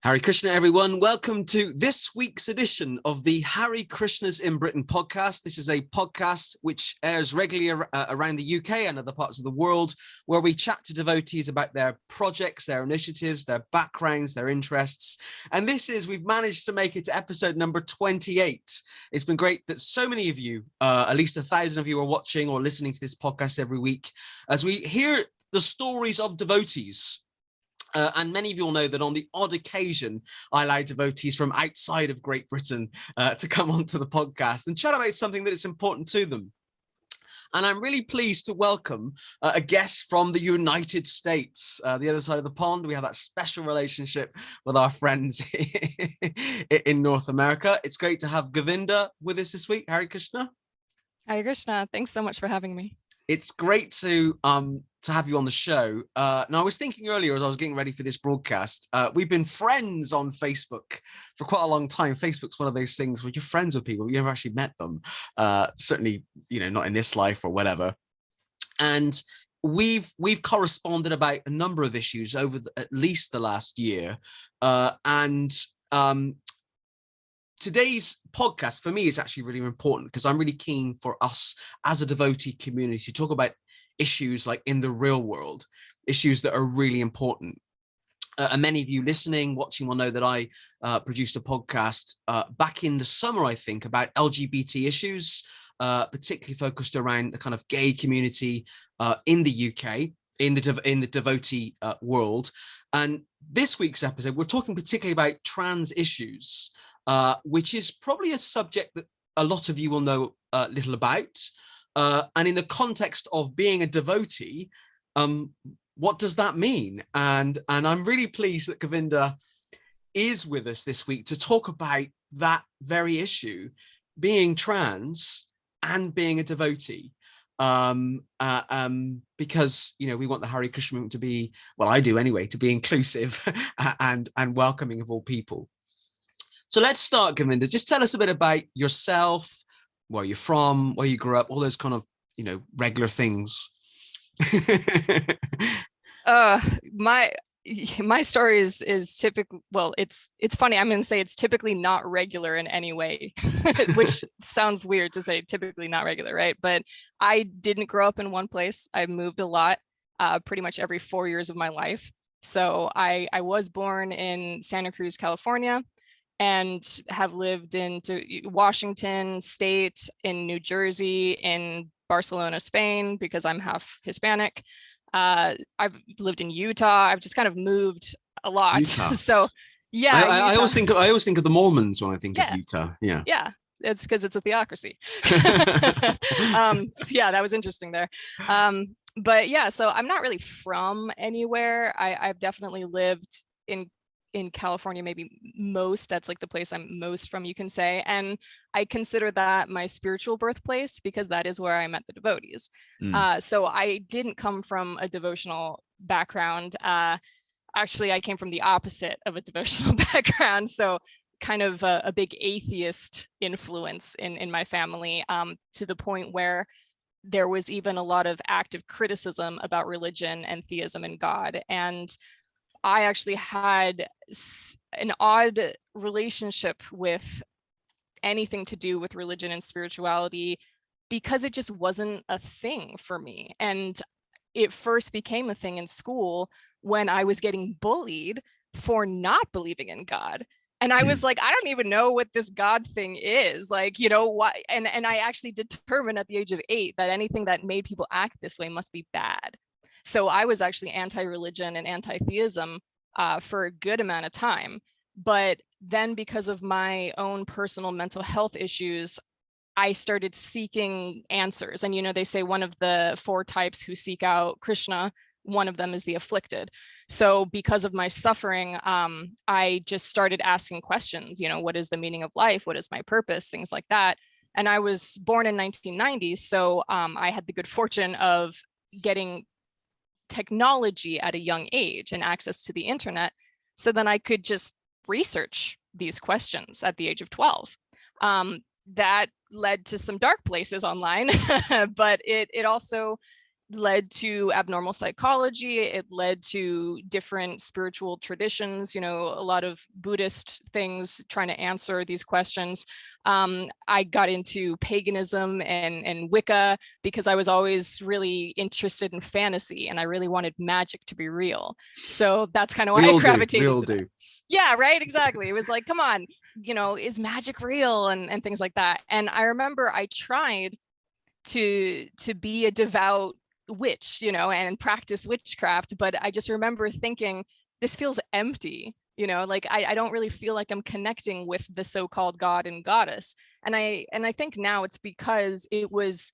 Hare Krishna, everyone. Welcome to this week's edition of the Hare Krishnas in Britain podcast. This is a podcast which airs regularly around the UK and other parts of the world, where we chat to devotees about their projects, their initiatives, their backgrounds, their interests. And we've managed to make it to episode number 28. It's been great that so many of you, at least 1,000 of you, are watching or listening to this podcast every week as we hear the stories of devotees. And many of you will know that on the odd occasion, I allow devotees from outside of Great Britain to come onto the podcast and chat about something that is important to them. And I'm really pleased to welcome a guest from the United States, the other side of the pond. We have that special relationship with our friends in North America. It's great to have Govinda with us this week. Hare Krishna. Hare Krishna. Thanks so much for having me. It's great to have you on the show. Now, I was thinking earlier as I was getting ready for this broadcast, we've been friends on Facebook for quite a long time. Facebook's one of those things where you're friends with people, but you never actually met them. Certainly, not in this life or whatever. And we've corresponded about a number of issues over at least the last year. Today's podcast for me is actually really important because I'm really keen for us as a devotee community to talk about issues like in the real world, issues that are really important. And many of you listening, watching will know that I produced a podcast back in the summer, I think, about LGBT issues, particularly focused around the kind of gay community in the UK, in the devotee world. And this week's episode, we're talking particularly about trans issues, which is probably a subject that a lot of you will know little about. And in the context of being a devotee, what does that mean? And I'm really pleased that Govinda is with us this week to talk about that very issue, being trans and being a devotee. Because we want the Hare Krishna movement to be, well, I do anyway, to be inclusive and welcoming of all people. So let's start, Govinda. Just tell us a bit about yourself, where you're from, where you grew up, all those kind of, regular things. My story is typical. Well, it's funny. I'm going to say it's typically not regular in any way, which sounds weird to say typically not regular, right? But I didn't grow up in one place. I moved a lot, pretty much every 4 years of my life. So I was born in Santa Cruz, California, and have lived into Washington State, in New Jersey, in Barcelona, Spain, because I'm half Hispanic. I've lived in Utah. I've just kind of moved a lot. Utah. So yeah, I always think of the Mormons when I think of Utah. Yeah, it's because it's a theocracy. Yeah, that was interesting there. But yeah, so I'm not really from anywhere. I've definitely lived in California, maybe that's like the place I'm most from, you can say. And I consider that my spiritual birthplace because that is where I met the devotees. So I didn't come from a devotional background. Actually, I came from the opposite of a devotional background. So kind of a big atheist influence in my family, to the point where there was even a lot of active criticism about religion and theism and God. And I actually had an odd relationship with anything to do with religion and spirituality because it just wasn't a thing for me. And it first became a thing in school when I was getting bullied for not believing in God. And I was like, I don't even know what this God thing is. Like, what? And I actually determined at the age of 8 that anything that made people act this way must be bad. So I was actually anti-religion and anti-theism for a good amount of time. But then because of my own personal mental health issues, I started seeking answers. And, they say one of the 4 types who seek out Krishna, one of them is the afflicted. So because of my suffering, I just started asking questions, what is the meaning of life? What is my purpose? Things like that. And I was born in 1990. So I had the good fortune of getting technology at a young age and access to the internet. So then I could just research these questions at the age of 12. That led to some dark places online, but it also led to abnormal psychology. It led to different spiritual traditions, a lot of Buddhist things trying to answer these questions. I got into paganism and Wicca because I was always really interested in fantasy and I really wanted magic to be real. So that's kind of why I gravitated to that. Yeah, right, exactly. It was like, come on, is magic real and things like that. And I remember I tried to be a devout witch, and practice witchcraft, but I just remember thinking, this feels empty, like I don't really feel like I'm connecting with the so-called god and goddess. And I think now it's because it was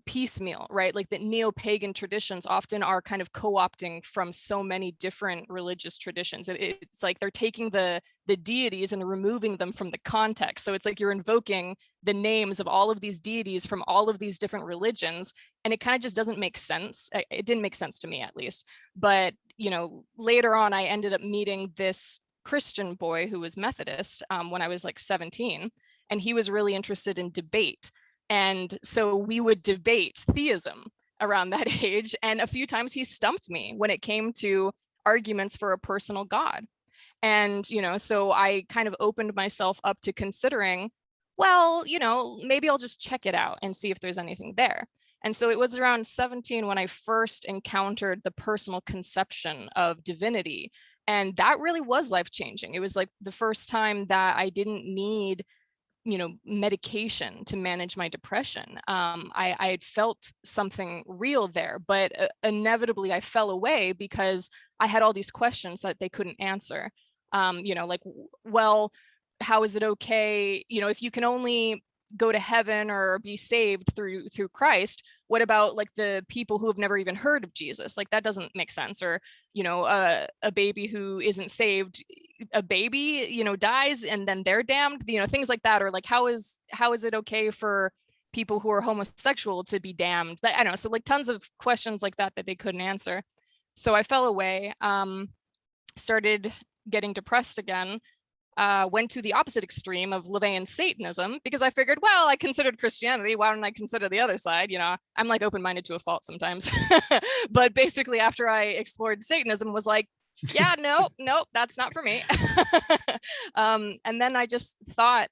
piecemeal, right? Like that neo-pagan traditions often are kind of co-opting from so many different religious traditions. It's like they're taking the deities and removing them from the context. So it's like you're invoking the names of all of these deities from all of these different religions, and it kind of just doesn't make sense. It didn't make sense to me, at least. But later on, I ended up meeting this Christian boy who was Methodist when I was like 17, and he was really interested in debate. And so we would debate theism around that age. And a few times he stumped me when it came to arguments for a personal God. And, so I kind of opened myself up to considering, well, maybe I'll just check it out and see if there's anything there. And so it was around 17 when I first encountered the personal conception of divinity. And that really was life-changing. It was like the first time that I didn't need medication to manage my depression. I had felt something real there, but inevitably I fell away because I had all these questions that they couldn't answer. Like, well, how is it okay? If you can only go to heaven or be saved through Christ, what about like the people who have never even heard of Jesus? Like that doesn't make sense. Or a baby who isn't saved, a baby dies and then they're damned, things like that. Or like how is it okay for people who are homosexual to be damned? I don't know. So like tons of questions like that they couldn't answer. So I fell away, started getting depressed again. Went to the opposite extreme of LaVeyan Satanism because I figured, well, I considered Christianity. Why don't I consider the other side? I'm like open-minded to a fault sometimes. But basically, after I explored Satanism, was like, yeah, nope, that's not for me. And then I just thought,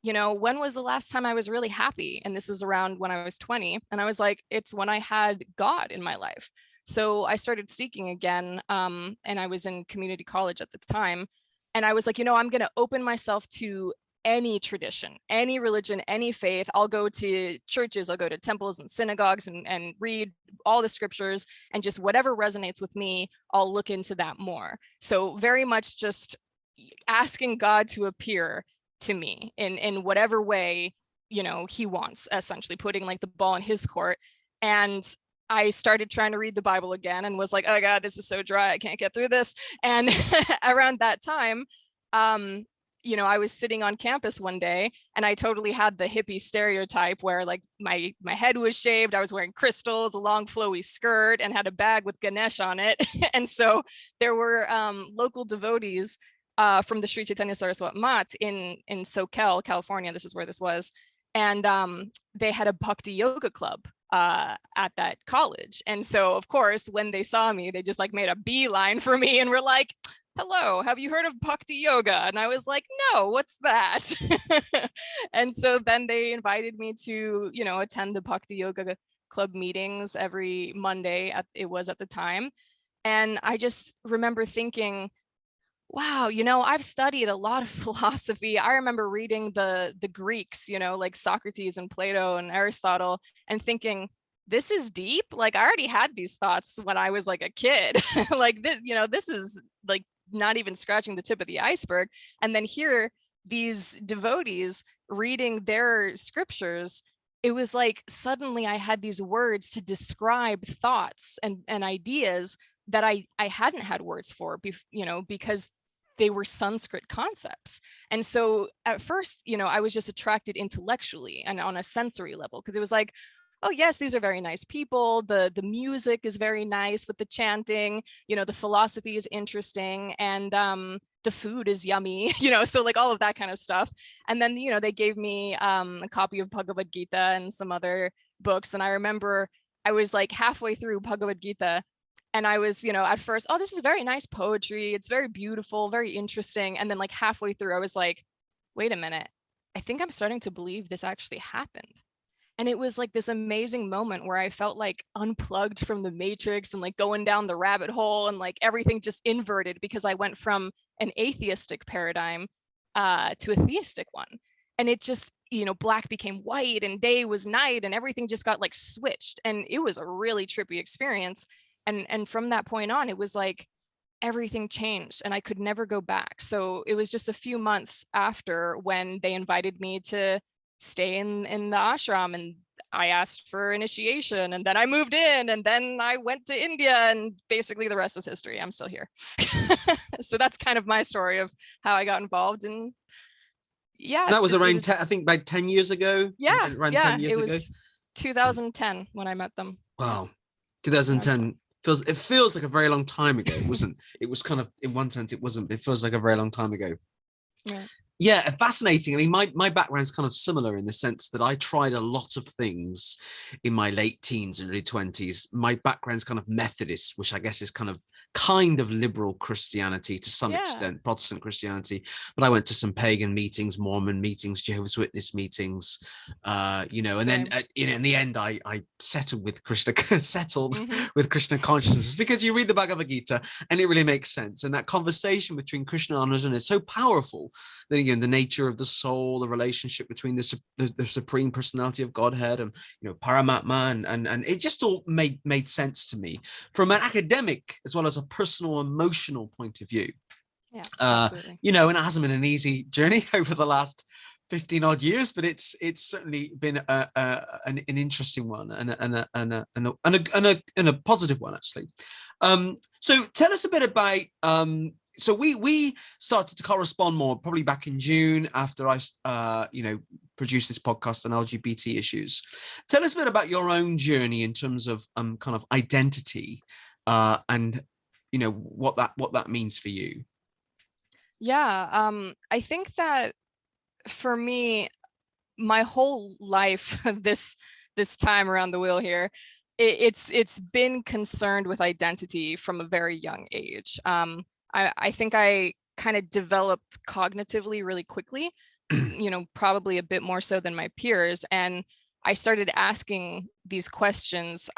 when was the last time I was really happy? And this was around when I was 20. And I was like, it's when I had God in my life. So I started seeking again. And I was in community college at the time. And I was like, I'm going to open myself to any tradition, any religion, any faith. I'll go to churches, I'll go to temples and synagogues and read all the scriptures, and just whatever resonates with me, I'll look into that more. So very much just asking God to appear to me in whatever way, he wants, essentially putting like the ball in his court. And I started trying to read the Bible again and was like, oh God, this is so dry. I can't get through this. And around that time, I was sitting on campus one day and I totally had the hippie stereotype where like my head was shaved. I was wearing crystals, a long flowy skirt, and had a bag with Ganesh on it. And so there were local devotees from the Sri Chaitanya Saraswat Math in Soquel, California. This is where this was. And they had a bhakti yoga club at that college. And so of course, when they saw me, they just like made a beeline for me and were like, hello, have you heard of bhakti yoga? And I was like, no, what's that? And so then they invited me to, attend the bhakti yoga club meetings every Monday it was at the time. And I just remember thinking, wow, I've studied a lot of philosophy. I remember reading the Greeks, like Socrates and Plato and Aristotle, and thinking, this is deep. Like I already had these thoughts when I was like a kid. Like this, this is like not even scratching the tip of the iceberg. And then here, these devotees reading their scriptures, it was like suddenly I had these words to describe thoughts and ideas that I hadn't had words for, because they were Sanskrit concepts. And so at first, I was just attracted intellectually and on a sensory level, because it was like, oh yes, these are very nice people. The music is very nice with the chanting, the philosophy is interesting, and the food is yummy, so like all of that kind of stuff. And then, they gave me a copy of Bhagavad Gita and some other books. And I remember I was like halfway through Bhagavad Gita, and I was, at first, oh, this is very nice poetry. It's very beautiful, very interesting. And then like halfway through, I was like, wait a minute. I think I'm starting to believe this actually happened. And it was like this amazing moment where I felt like unplugged from the matrix and like going down the rabbit hole, and like everything just inverted, because I went from an atheistic paradigm to a theistic one. And it just, black became white and day was night, and everything just got like switched. And it was a really trippy experience. And from that point on, it was like everything changed and I could never go back. So it was just a few months after when they invited me to stay in the ashram, and I asked for initiation, and then I moved in, and then I went to India, and basically the rest is history. I'm still here. So that's kind of my story of how I got involved. And yeah, that was around 10, I think about 10 years ago. Yeah, around yeah, 10 years it ago. was 2010 when I met them. Wow. 2010 feels like a very long time ago. It wasn't. It was kind of, in one sense, it wasn't. It feels like a very long time ago. Right. Yeah, fascinating. I mean, my background is kind of similar in the sense that I tried a lot of things in my late teens and early 20s. My background is kind of Methodist, which I guess is kind of liberal Christianity to some extent, Protestant Christianity. But I went to some pagan meetings, Mormon meetings, Jehovah's Witness meetings, and then in the end, I settled with Krishna, with Krishna consciousness, because you read the Bhagavad Gita and it really makes sense. And that conversation between Krishna and Arjuna is so powerful. Then again, the nature of the soul, the relationship between the supreme personality of Godhead and Paramatma, and it just all made sense to me from an academic as well as a personal, emotional point of view. Yeah, absolutely. And it hasn't been an easy journey over the last 15 odd years, but it's certainly been an interesting one and a positive one, actually. So tell us a bit about so we started to correspond more probably back in June after I produced this podcast on LGBT issues. Tell us a bit about your own journey in terms of kind of identity and what that means for you. Yeah, I think that for me, my whole life, this time around the wheel here, it's been concerned with identity from a very young age. I think I kind of developed cognitively really quickly, probably a bit more so than my peers. And I started asking these questions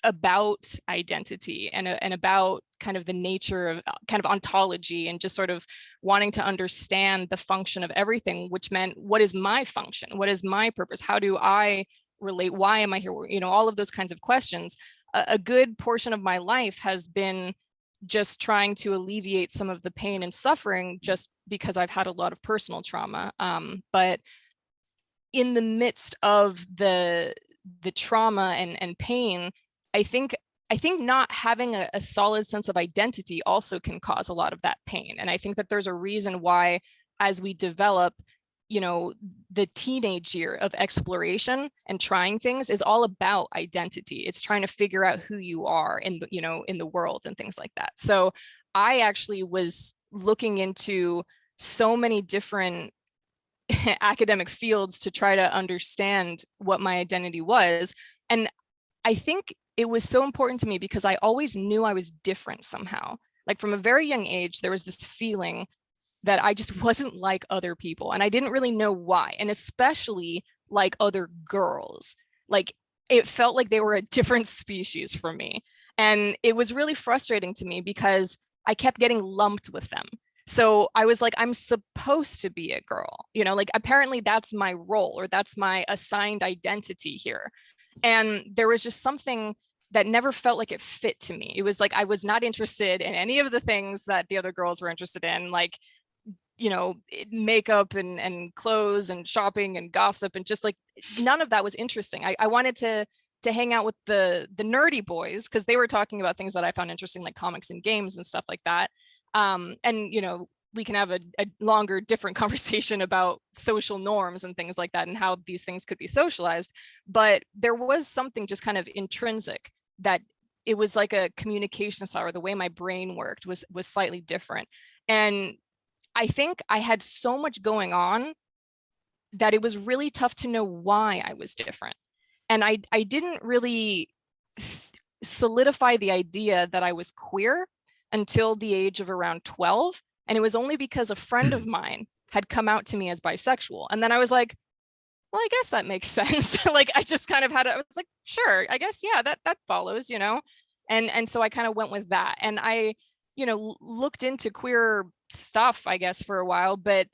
about identity and about kind of the nature of kind of ontology, and just sort of wanting to understand the function of everything, which meant, what is my function? What is my purpose? How do I relate? Why am I here? All of those kinds of questions. A good portion of my life has been just trying to alleviate some of the pain and suffering, just because I've had a lot of personal trauma. But in the midst of the trauma and pain, I think not having a solid sense of identity also can cause a lot of that pain. And I think that there's a reason why, as we develop, the teenage year of exploration and trying things is all about identity. It's trying to figure out who you are in the world and things like that. So I actually was looking into so many different academic fields to try to understand what my identity was. And I think it was so important to me because I always knew I was different somehow. Like from a very young age, there was this feeling that I just wasn't like other people, and I didn't really know why, and especially like other girls. Like it felt like they were a different species from me. And it was really frustrating to me because I kept getting lumped with them. So I was like, I'm supposed to be a girl, like apparently that's my role, or that's my assigned identity here. And there was just something that never felt like it fit to me. It was like I was not interested in any of the things that the other girls were interested in, like, makeup and clothes and shopping and gossip, and just like none of that was interesting. I wanted to hang out with the nerdy boys because they were talking about things that I found interesting, like comics and games and stuff like that. And we can have a longer, different conversation about social norms and things like that, and how these things could be socialized. But there was something just kind of intrinsic, that it was like a communication style, or the way my brain worked was slightly different. And I think I had so much going on that it was really tough to know why I was different. And I didn't really solidify the idea that I was queer until the age of around 12. And it was only because a friend of mine had come out to me as bisexual. And then I was like, well, I guess that makes sense. Like, I just kind of I was like, sure, I guess, yeah, that follows, you know? And so I kind of went with that. And I, you know, looked into queer stuff, I guess, for a while, but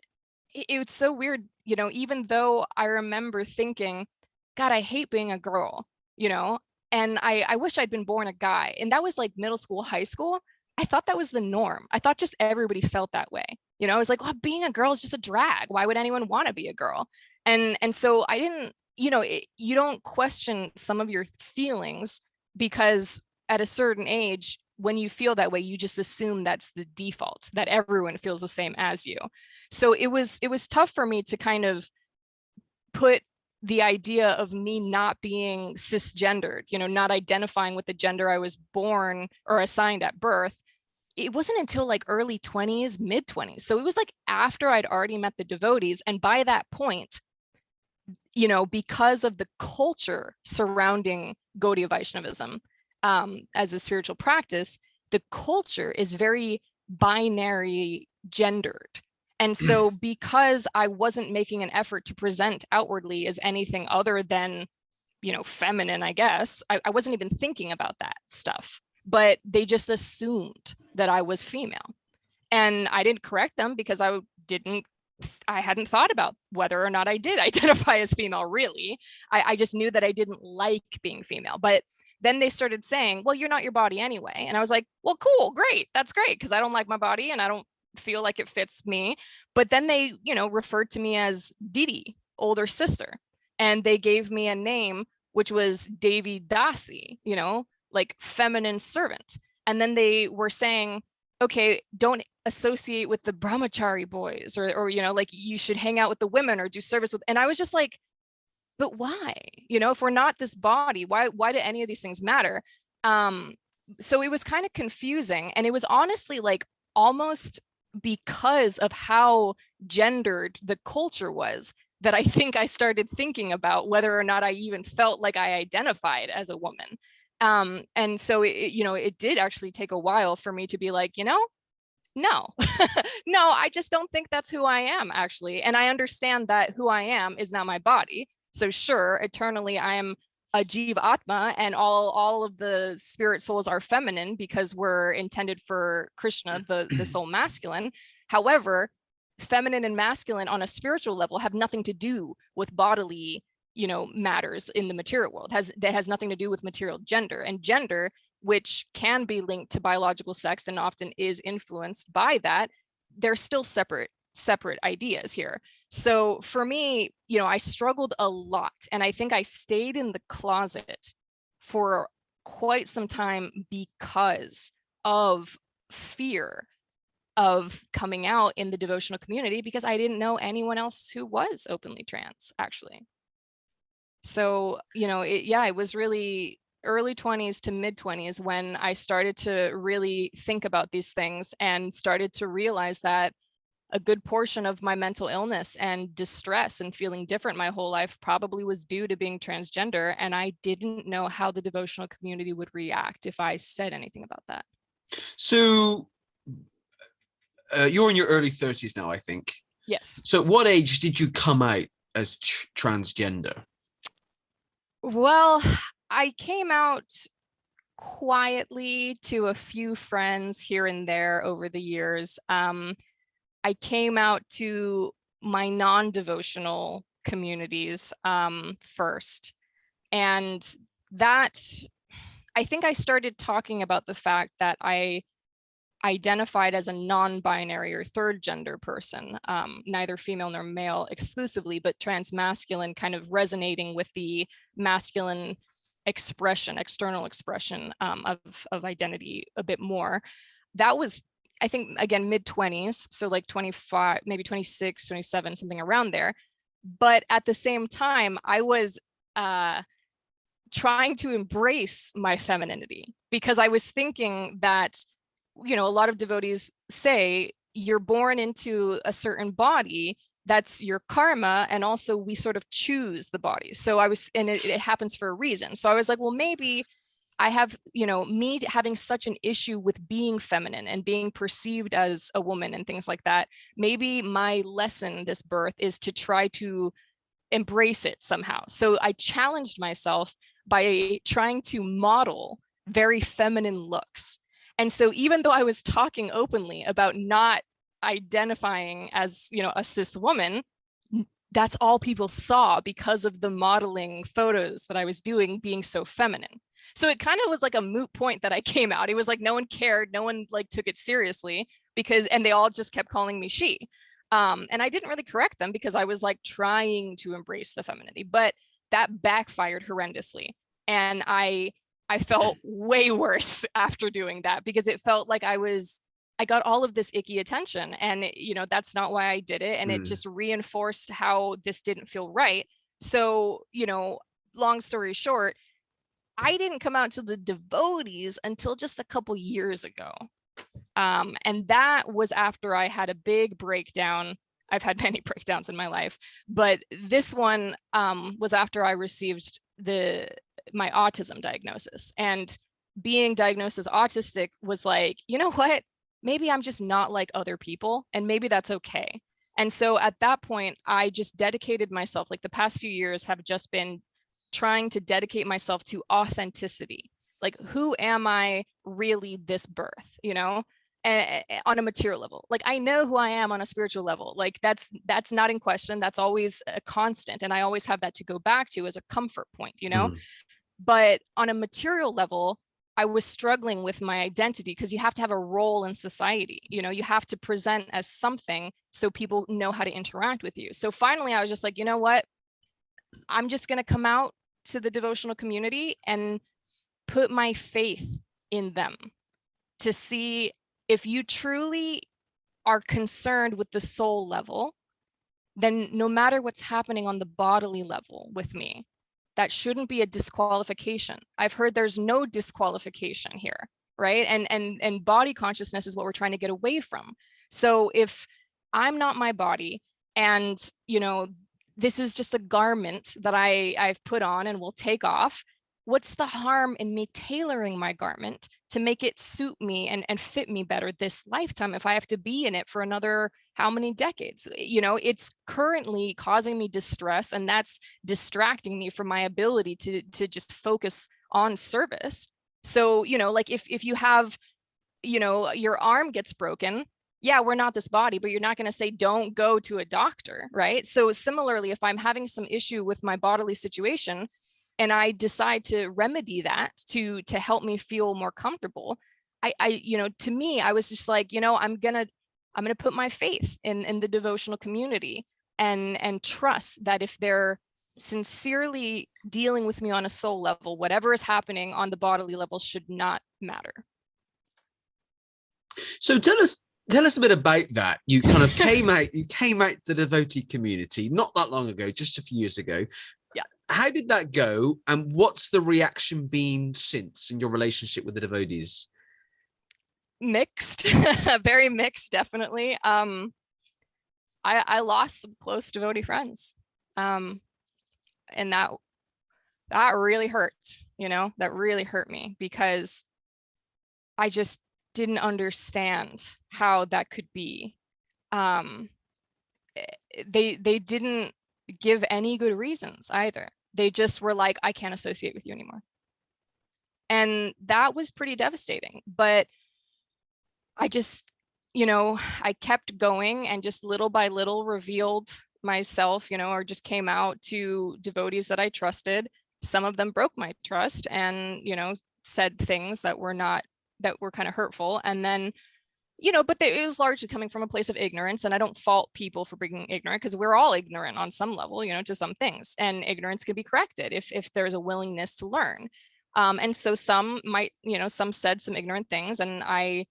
it was so weird, you know, even though I remember thinking, God, I hate being a girl, you know, and I wish I'd been born a guy. And that was like middle school, high school. I thought that was the norm. I thought just everybody felt that way. You know, I was like, well, being a girl is just a drag. Why would anyone want to be a girl? And so I didn't, you know, you don't question some of your feelings because at a certain age, when you feel that way, you just assume that's the default, that everyone feels the same as you. So it was tough for me to kind of put the idea of me not being cisgendered, you know, not identifying with the gender I was born or assigned at birth. It wasn't until like early 20s, mid 20s. So it was like after I'd already met the devotees. And by that point, you know, because of the culture surrounding Gaudiya Vaishnavism as a spiritual practice, the culture is very binary gendered. And so because I wasn't making an effort to present outwardly as anything other than, you know, feminine, I guess, I wasn't even thinking about that stuff, but they just assumed that I was female. And I didn't correct them because I hadn't thought about whether or not I did identify as female, really. I just knew that I didn't like being female. But then they started saying, well, you're not your body anyway. And I was like, well, cool, great. That's great, because I don't like my body and I don't feel like it fits me. But then they, you know, referred to me as Didi, older sister. And they gave me a name, which was Devi Dasi, you know, like feminine servant. And then they were saying, okay, don't associate with the brahmachari boys, or, you know, like you should hang out with the women or do service with, and I was just like, but why? You know, if we're not this body, why do any of these things matter? So it was kind of confusing. And it was honestly like almost because of how gendered the culture was that I think I started thinking about whether or not I even felt like I identified as a woman. And so you know, it did actually take a while for me to be like, you know, no, no, I just don't think that's who I am, actually. And I understand that who I am is not my body. So sure, eternally I am a Jiva Atma, and all of the spirit souls are feminine because we're intended for Krishna, the soul masculine. However, feminine and masculine on a spiritual level have nothing to do with bodily, you know, matters in the material world. That has nothing to do with material gender. And gender, which can be linked to biological sex and often is influenced by that, they're still separate ideas here. So for me, you know, I struggled a lot, and I think I stayed in the closet for quite some time because of fear of coming out in the devotional community, because I didn't know anyone else who was openly trans, actually. So, you know, it was really early 20s to mid 20s when I started to really think about these things and started to realize that a good portion of my mental illness and distress and feeling different my whole life probably was due to being transgender. And I didn't know how the devotional community would react if I said anything about that. So you're in your early 30s now, I think. Yes. So what age did you come out as transgender? Well, I came out quietly to a few friends here and there over the years. I came out to my non-devotional communities first. And that, I think I started talking about the fact that I identified as a non-binary or third gender person, neither female nor male exclusively, but transmasculine, kind of resonating with the masculine expression, external expression of identity a bit more. That was, I think, again, mid 20s. So like 25, maybe 26, 27, something around there. But at the same time, I was trying to embrace my femininity, because I was thinking that, you know, a lot of devotees say you're born into a certain body, that's your karma. And also we sort of choose the bodies. So it happens for a reason. So I was like, well, maybe I have, me having such an issue with being feminine and being perceived as a woman and things like that. Maybe my lesson this birth is to try to embrace it somehow. So I challenged myself by trying to model very feminine looks. And so even though I was talking openly about not identifying as, a cis woman, that's all people saw because of the modeling photos that I was doing being so feminine. So it kind of was like a moot point that I came out. It was like no one cared, no one like took it seriously and they all just kept calling me she. And I didn't really correct them because I was like trying to embrace the femininity, but that backfired horrendously. And I felt way worse after doing that because it felt like I got all of this icky attention, and that's not why I did it. And it just reinforced how this didn't feel right. So, long story short, I didn't come out to the devotees until just a couple years ago. And that was after I had a big breakdown. I've had many breakdowns in my life, but this one was after I received my autism diagnosis. And being diagnosed as autistic was like, you know what? Maybe I'm just not like other people, and maybe that's okay. And so at that point, I just dedicated myself, like the past few years have just been trying to dedicate myself to authenticity. Like, who am I really this birth, on a material level? Like, I know who I am on a spiritual level. Like that's not in question. That's always a constant. And I always have that to go back to as a comfort point, But on a material level, I was struggling with my identity because you have to have a role in society. You have to present as something so people know how to interact with you. So finally, I was just like, you know what? I'm just going to come out to the devotional community and put my faith in them to see if you truly are concerned with the soul level, then no matter what's happening on the bodily level with me, that shouldn't be a disqualification. I've heard there's no disqualification here, right? And body consciousness is what we're trying to get away from. So if I'm not my body, and this is just a garment that I've put on and will take off, what's the harm in me tailoring my garment to make it suit me and fit me better this lifetime if I have to be in it for another how many decades? It's currently causing me distress, and that's distracting me from my ability to just focus on service. So, like if you have, your arm gets broken, yeah, we're not this body, but you're not going to say, don't go to a doctor, right? So similarly, if I'm having some issue with my bodily situation, and I decide to remedy that to help me feel more comfortable, to me, I was just like, I'm gonna put my faith in the devotional community and trust that if they're sincerely dealing with me on a soul level, whatever is happening on the bodily level should not matter. So tell us a bit about that. You kind of came out the devotee community not that long ago, just a few years ago. Yeah. How did that go, and what's the reaction been since in your relationship with the devotees? Mixed, very mixed, definitely. I lost some close devotee friends, and that really hurt. That really hurt me because I just didn't understand how that could be. They didn't give any good reasons either. They just were like, I can't associate with you anymore. And that was pretty devastating. But I just, I kept going and just little by little revealed myself, or just came out to devotees that I trusted. Some of them broke my trust and, said things that were kind of hurtful. And then, but it was largely coming from a place of ignorance. And I don't fault people for being ignorant, because we're all ignorant on some level, to some things, and ignorance can be corrected if there's a willingness to learn. And so some might, some said some ignorant things, and I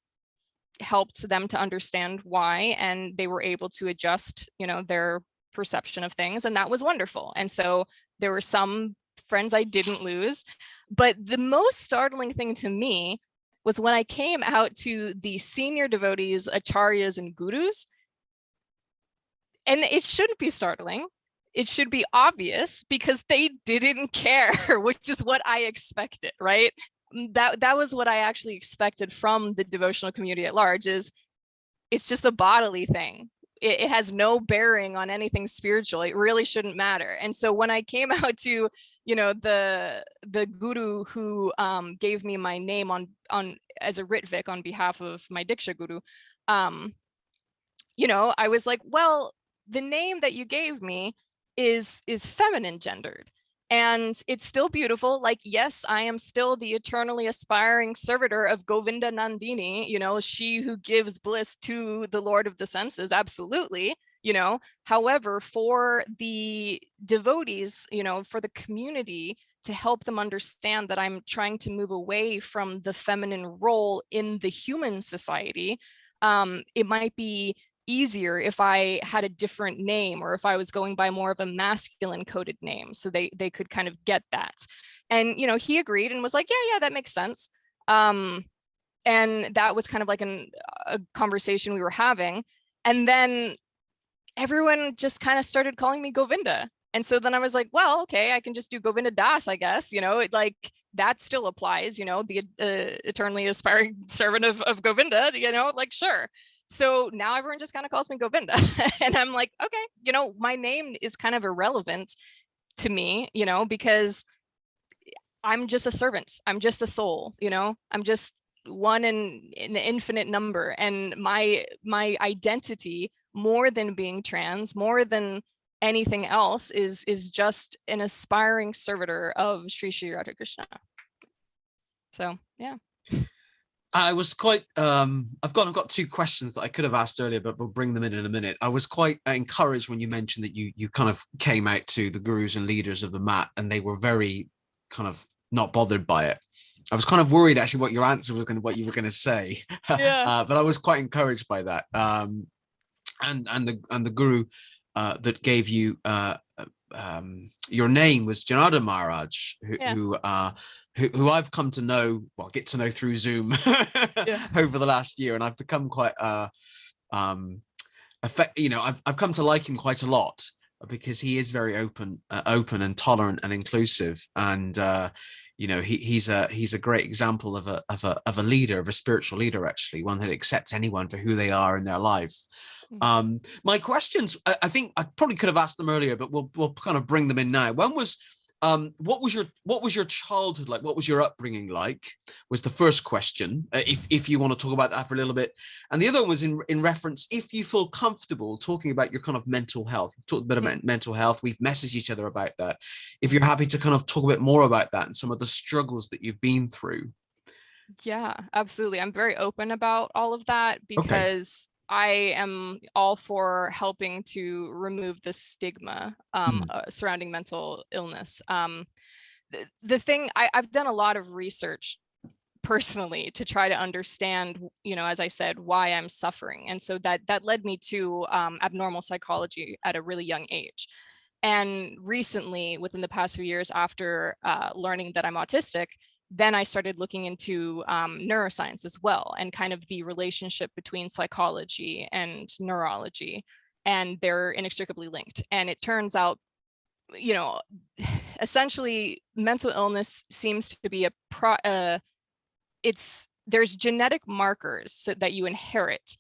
helped them to understand why, and they were able to adjust, their perception of things. And that was wonderful. And so there were some friends I didn't lose. But the most startling thing to me was when I came out to the senior devotees, acharyas, and gurus. And it shouldn't be startling. It should be obvious because they didn't care, which is what I expected, right? That was what I actually expected from the devotional community at large. Is it's just a bodily thing. It has no bearing on anything spiritual. It really shouldn't matter. And so when I came out to, the guru who gave me my name on as a Ritvik on behalf of my Diksha guru, I was like, well, the name that you gave me is feminine gendered. And it's still beautiful. Like, yes, I am still the eternally aspiring servitor of Govinda Nandini, she who gives bliss to the Lord of the senses. Absolutely. However, for the devotees, for the community, to help them understand that I'm trying to move away from the feminine role in the human society, it might be easier if I had a different name, or if I was going by more of a masculine coded name, so they could kind of get that. And he agreed and was like, yeah, that makes sense. And that was kind of like a conversation we were having. And then everyone just kind of started calling me Govinda. And so then I was like, well, okay, I can just do Govinda Das, I guess. Like that still applies, the eternally aspiring servant of Govinda, like, sure. So now everyone just kind of calls me Govinda. And I'm like, okay, my name is kind of irrelevant to me, because I'm just a servant. I'm just a soul, I'm just one in an infinite number. And my identity, more than being trans, more than anything else, is just an aspiring servitor of Sri Sri Hare Krishna. So yeah. I was quite I've got two questions that I could have asked earlier, but we'll bring them in a minute. I was quite encouraged when you mentioned that you kind of came out to the gurus and leaders of the mat and they were very kind of not bothered by it. I was kind of worried actually what your answer was what you were going to say. Yeah. But I was quite encouraged by that. And the guru that gave you your name was Janardhan Maharaj, who I've come to know, get to know through Zoom over the last year, and I've become quite I've come to like him quite a lot because he is very open and tolerant and inclusive, and he's a great example of a leader, of a spiritual leader, actually, one that accepts anyone for who they are in their life. My questions, I think I probably could have asked them earlier, but we'll kind of bring them in now. One was, what was your childhood like? What was your upbringing like? Was the first question, if you want to talk about that for a little bit. And the other one was in reference, if you feel comfortable talking about your kind of mental health. We've talked a bit about mental health. We've messaged each other about that. If you're happy to kind of talk a bit more about that and some of the struggles that you've been through. Yeah, absolutely. I'm very open about all of that because I am all for helping to remove the stigma surrounding mental illness. The thing, I've done a lot of research personally to try to understand, as I said, why I'm suffering. And so that led me to abnormal psychology at a really young age. And recently, within the past few years, after learning that I'm autistic, then I started looking into neuroscience as well, and kind of the relationship between psychology and neurology, and they're inextricably linked. And it turns out, essentially mental illness seems to be there's genetic markers that you inherit.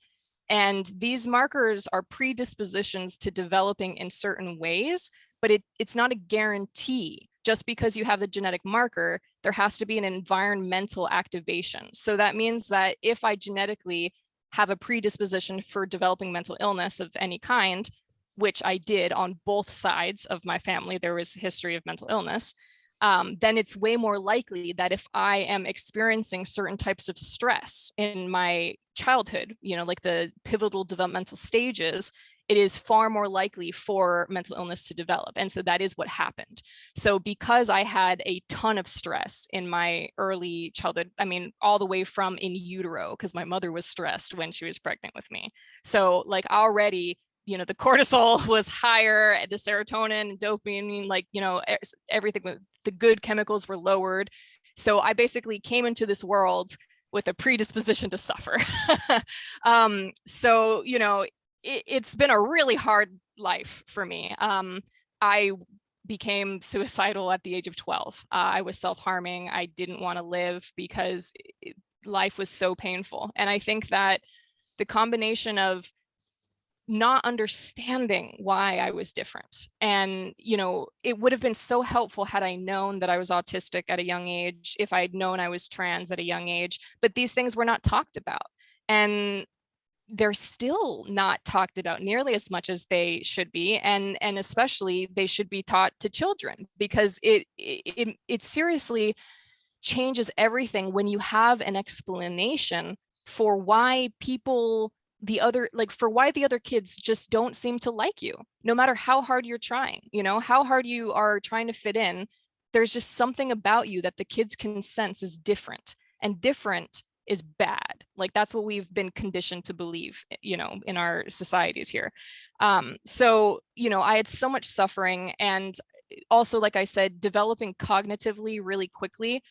And these markers are predispositions to developing in certain ways, but it's not a guarantee. Just because you have the genetic marker, there has to be an environmental activation. So that means that if I genetically have a predisposition for developing mental illness of any kind, which I did on both sides of my family, there was a history of mental illness, then it's way more likely that if I am experiencing certain types of stress in my childhood, like the pivotal developmental stages, it is far more likely for mental illness to develop. And so that is what happened. So because I had a ton of stress in my early childhood, all the way from in utero, because my mother was stressed when she was pregnant with me. So like already, the cortisol was higher, the serotonin and dopamine, everything, the good chemicals were lowered. So I basically came into this world with a predisposition to suffer. So, it's been a really hard life for me. I became suicidal at the age of 12. I was self-harming. I didn't want to live because life was so painful. And I think that the combination of not understanding why I was different. And, it would have been so helpful had I known that I was autistic at a young age, if I'd known I was trans at a young age, but these things were not talked about. And they're still not talked about nearly as much as they should be. And especially they should be taught to children, because it seriously changes everything when you have an explanation for why why the other kids just don't seem to like you, no matter how hard you're trying, how hard you are trying to fit in. There's just something about you that the kids can sense is different, and different is bad. Like, that's what we've been conditioned to believe, in our societies here. So, I had so much suffering, and also, like I said, developing cognitively really quickly.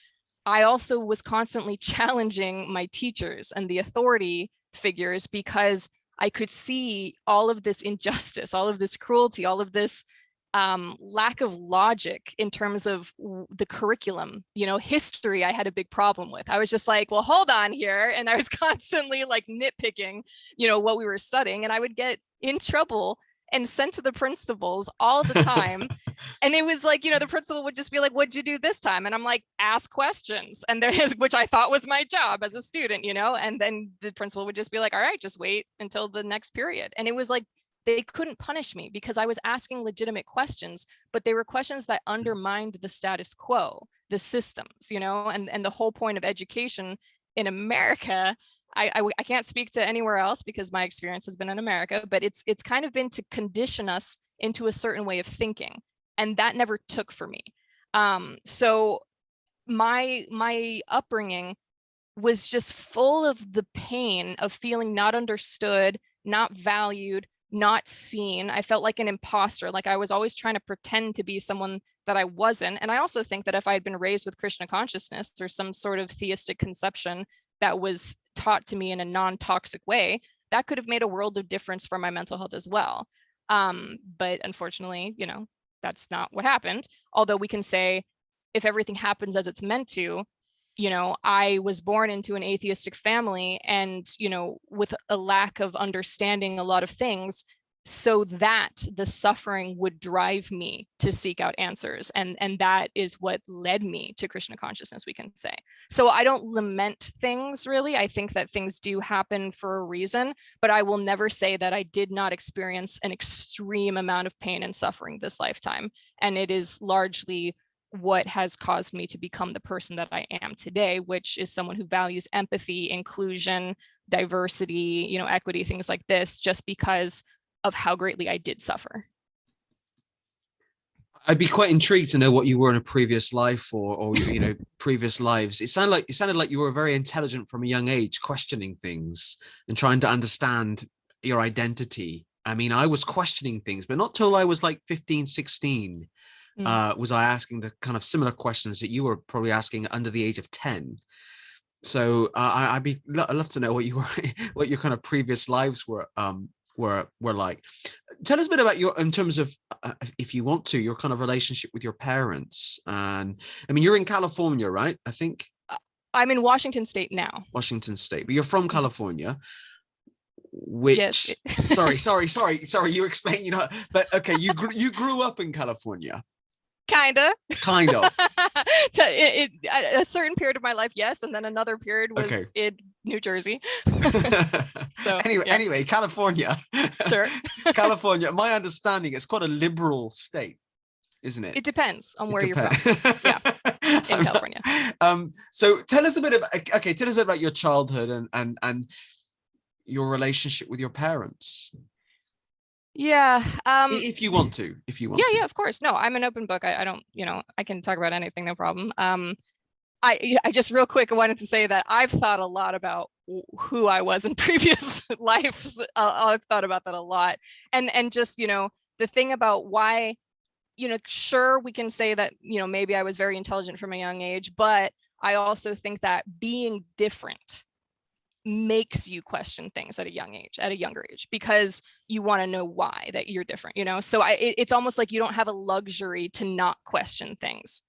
I also was constantly challenging my teachers and the authority figures, because I could see all of this injustice, all of this cruelty, all of this lack of logic in terms of the curriculum. History, I had a big problem with. I was just like, well, hold on here. And I was constantly like nitpicking, what we were studying, and I would get in trouble and sent to the principals all the time. And it was like, the principal would just be like, what'd you do this time? And I'm like, ask questions. And which I thought was my job as a student, and then the principal would just be like, all right, just wait until the next period. And it was like, they couldn't punish me because I was asking legitimate questions, but they were questions that undermined the status quo, the systems, and the whole point of education in America. I can't speak to anywhere else because my experience has been in America, but it's kind of been to condition us into a certain way of thinking. And that never took for me. So my upbringing was just full of the pain of feeling not understood, not valued, not seen. I felt like an imposter, like I was always trying to pretend to be someone that I wasn't. And I also think that if I had been raised with Krishna consciousness or some sort of theistic conception that was taught to me in a non-toxic way, that could have made a world of difference for my mental health as well. But unfortunately, that's not what happened. Although we can say, if everything happens as it's meant to, I was born into an atheistic family, and, with a lack of understanding a lot of things, so that the suffering would drive me to seek out answers. And that is what led me to Krishna consciousness, we can say. So I don't lament things, really. I think that things do happen for a reason, but I will never say that I did not experience an extreme amount of pain and suffering this lifetime. And it is largely what has caused me to become the person that I am today, which is someone who values empathy, inclusion, diversity, equity, things like this, just because of how greatly I did suffer. I'd be quite intrigued to know what you were in a previous life or previous lives. It sounded like you were very intelligent from a young age, questioning things and trying to understand your identity. I mean, I was questioning things, but not till I was like 15, 16. Was I asking the kind of similar questions that you were probably asking under the age of 10. So I'd love to know what what your kind of previous lives were like. Tell us a bit about in terms of, if you want to, your kind of relationship with your parents. And I mean, you're in California, right? I think. I'm in Washington State now. Washington State, but you're from California. Which, yes. sorry, you explain, but okay, you grew up in California. Kind of. A certain period of my life, yes, and then another period was in New Jersey. So anyway, California. Sure. California, my understanding, it's quite a liberal state, isn't it? It depends on where you're from. Yeah, in California. So tell us a bit about your childhood and your relationship with your parents. Yeah. If you want to. Yeah, of course. No, I'm an open book. I don't, I can talk about anything, no problem. I just real quick, I wanted to say that I've thought a lot about who I was in previous lives. I've thought about that a lot. And just, the thing about why, sure, we can say that, maybe I was very intelligent from a young age, but I also think that being different makes you question things at a younger age, because you want to know why that you're different, So it's almost like you don't have a luxury to not question things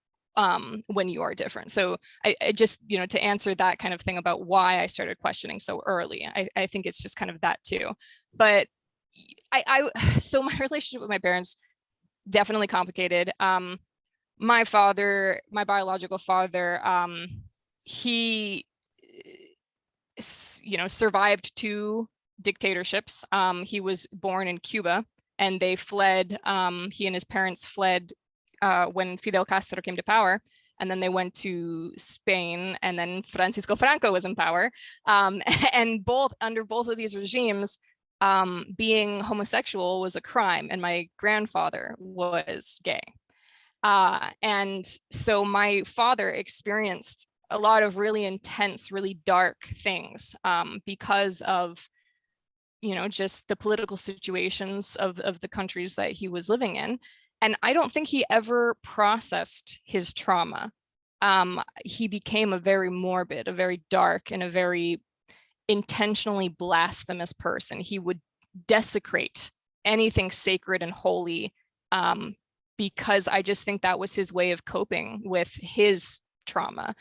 when you are different. So I just, to answer that kind of thing about why I started questioning so early, I think it's just kind of that too. But so my relationship with my parents, definitely complicated. My father, my biological father, he survived 2 dictatorships. He was born in Cuba, and they fled. He and his parents fled when Fidel Castro came to power, and then they went to Spain, and then Francisco Franco was in power. And under both of these regimes, being homosexual was a crime, and my grandfather was gay. And so my father experienced a lot of really intense, really dark things because of, just the political situations of the countries that he was living in. And I don't think he ever processed his trauma. He became a very morbid, a very dark, and a very intentionally blasphemous person. He would desecrate anything sacred and holy, because I just think that was his way of coping with his trauma.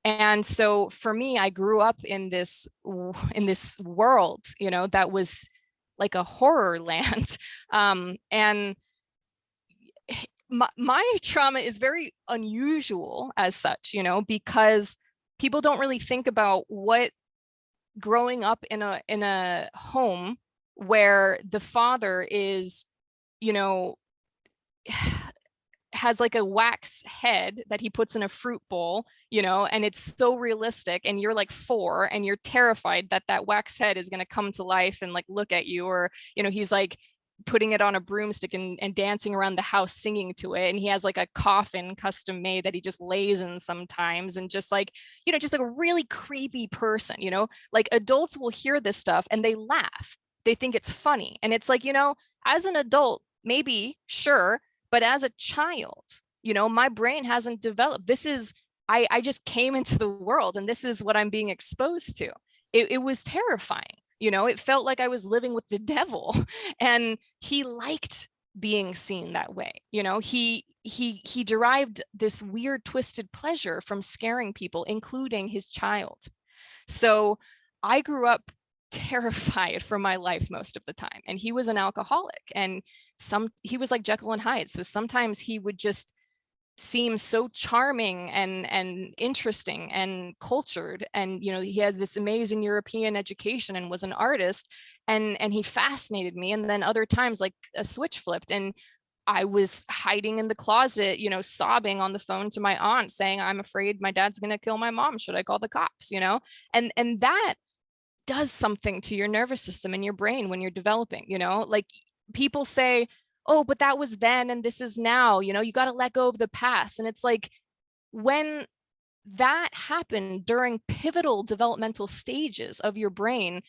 And so for me, I grew up in this world, that was like a horror land. And my trauma is very unusual as such, because people don't really think about what growing up in a home where the father is, has like a wax head that he puts in a fruit bowl, and it's so realistic, and you're like 4 and you're terrified that that wax head is going to come to life and like look at you, or he's like putting it on a broomstick and dancing around the house singing to it, and he has like a coffin custom made that he just lays in sometimes, and just like just like a really creepy person. Like adults will hear this stuff and they laugh, they think it's funny, and it's like, as an adult, maybe, sure, but as a child, my brain hasn't developed. This is, I just came into the world, and this is what I'm being exposed to. It was terrifying. It felt like I was living with the devil, and he liked being seen that way. He derived this weird twisted pleasure from scaring people, including his child. So I grew up terrified for my life most of the time, and he was an alcoholic, and he was like Jekyll and Hyde. So sometimes he would just seem so charming and interesting and cultured, and he had this amazing European education and was an artist, and he fascinated me. And then other times, like, a switch flipped, and I was hiding in the closet, sobbing on the phone to my aunt saying, I'm afraid my dad's going to kill my mom, should I call the cops? And that does something to your nervous system and your brain when you're developing. Like, people say, oh, but that was then and this is now, you got to let go of the past. And it's like, when that happened during pivotal developmental stages of your brain,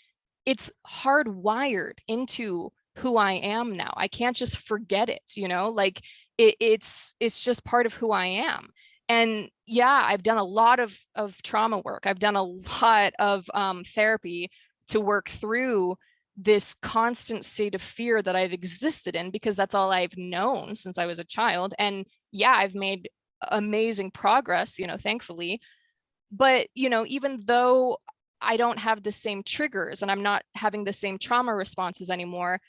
it's hardwired into who I am now. I can't just forget it, like it's just part of who I am. And yeah, I've done a lot of trauma work. I've done a lot of therapy to work through this constant state of fear that I've existed in, because that's all I've known since I was a child. And yeah, I've made amazing progress, thankfully. But, even though I don't have the same triggers and I'm not having the same trauma responses anymore,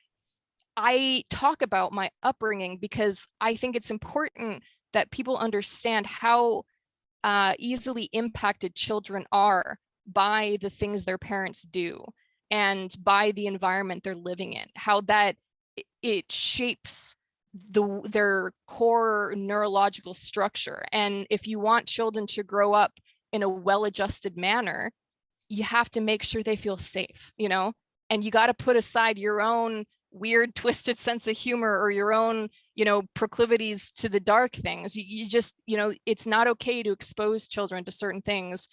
I talk about my upbringing because I think it's important that people understand how easily impacted children are by the things their parents do and by the environment they're living in, how that it shapes their core neurological structure. And if you want children to grow up in a well-adjusted manner, you have to make sure they feel safe, and you got to put aside your own weird, twisted sense of humor or your own, proclivities to the dark things. You just, it's not okay to expose children to certain things,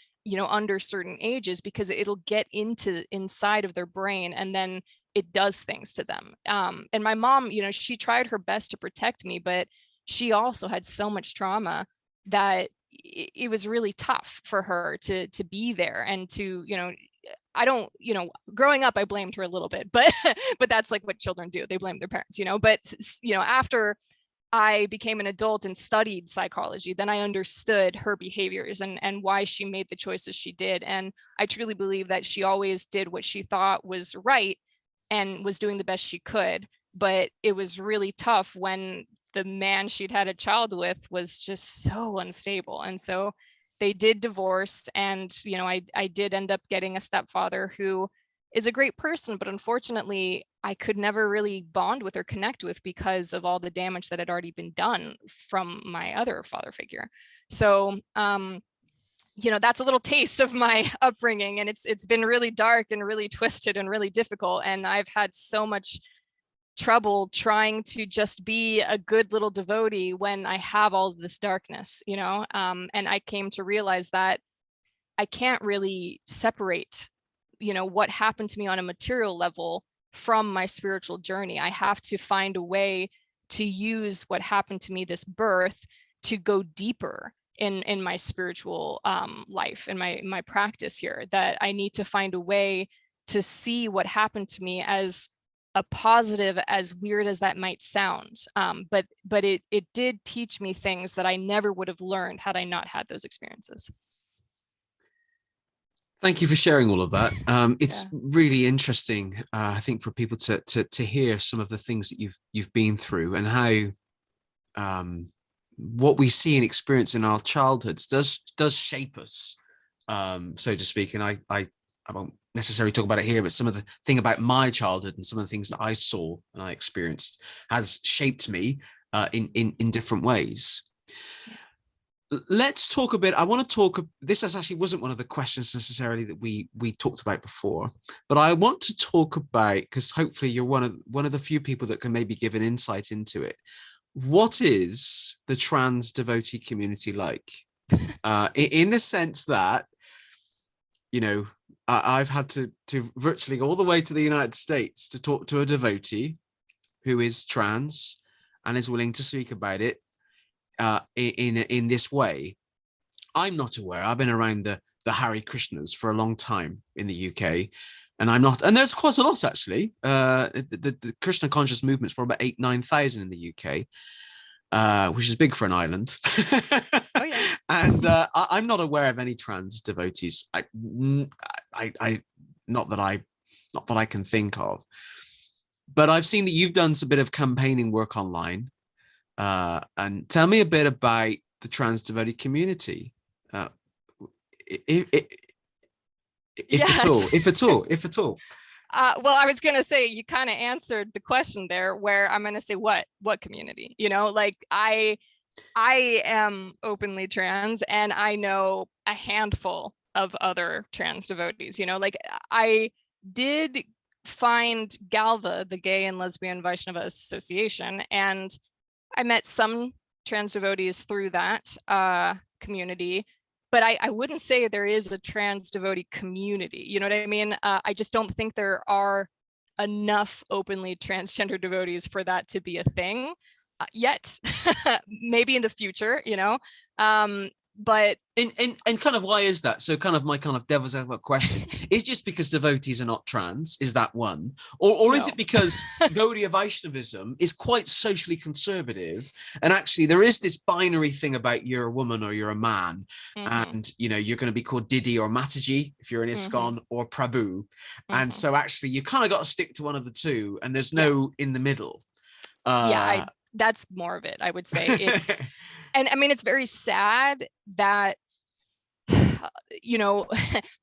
under certain ages, because it'll get inside of their brain and then it does things to them. And my mom, she tried her best to protect me, but she also had so much trauma that it was really tough for her to be there and to, I don't, growing up, I blamed her a little bit, but but that's like what children do. They blame their parents, but after I became an adult and studied psychology, then I understood her behaviors and why she made the choices she did. And I truly believe that she always did what she thought was right and was doing the best she could. But it was really tough when the man she'd had a child with was just so unstable. And so they did divorce. And, I did end up getting a stepfather who is a great person, but unfortunately, I could never really bond with or connect with because of all the damage that had already been done from my other father figure. So, that's a little taste of my upbringing, and it's been really dark and really twisted and really difficult. And I've had so much trouble trying to just be a good little devotee when I have all of this darkness, and I came to realize that I can't really separate, what happened to me on a material level from my spiritual journey. I have to find a way to use what happened to me this birth to go deeper in my spiritual life and my practice here, that I need to find a way to see what happened to me as a positive, as weird as that might sound. But it did teach me things that I never would have learned had I not had those experiences. Thank you for sharing all of that. It's Yeah. really interesting, I think, for people to hear some of the things that you've been through, and how what we see and experience in our childhoods does shape us, so to speak. And I won't necessarily talk about it here, but some of the thing about my childhood and some of the things that I saw and I experienced has shaped me in different ways. Let's talk a bit. I want to talk. This actually wasn't one of the questions necessarily that we talked about before, but I want to talk about, because hopefully you're one of the few people that can maybe give an insight into it. What is the trans devotee community like? In the sense that, I've had to virtually go all the way to the United States to talk to a devotee who is trans and is willing to speak about it in this way. I'm not aware. I've been around the Hare Krishnas for a long time in the UK, and I'm not. And there's quite a lot actually. The Krishna conscious movement is probably about 8,000-9,000 in the UK, which is big for an island. Oh yeah. And I'm not aware of any trans devotees. I not that I can think of. But I've seen that you've done some bit of campaigning work online. And tell me a bit about the trans devotee community, if Yes. at all. Well, I was going to say, you kind of answered the question there, where I'm going to say, what community, like I am openly trans, and I know a handful of other trans devotees, like I did find Galva, the Gay and Lesbian Vaishnava Association, and I met some trans devotees through that community, but I wouldn't say there is a trans devotee community. You know what I mean? I just don't think there are enough openly transgender devotees for that to be a thing yet. Maybe in the future, but and kind of, why is that? So kind of my kind of devil's advocate question is, just because devotees are not trans, is that one, or no. is it because Gaudiya Vaishnavism is quite socially conservative, and actually there is this binary thing about you're a woman or you're a man, and you're going to be called Didi or Mataji if you're in ISKCON, or Prabhu, and so actually you kind of got to stick to one of the two, and there's no in the middle. That's more of it, I would say. It's and I mean, it's very sad that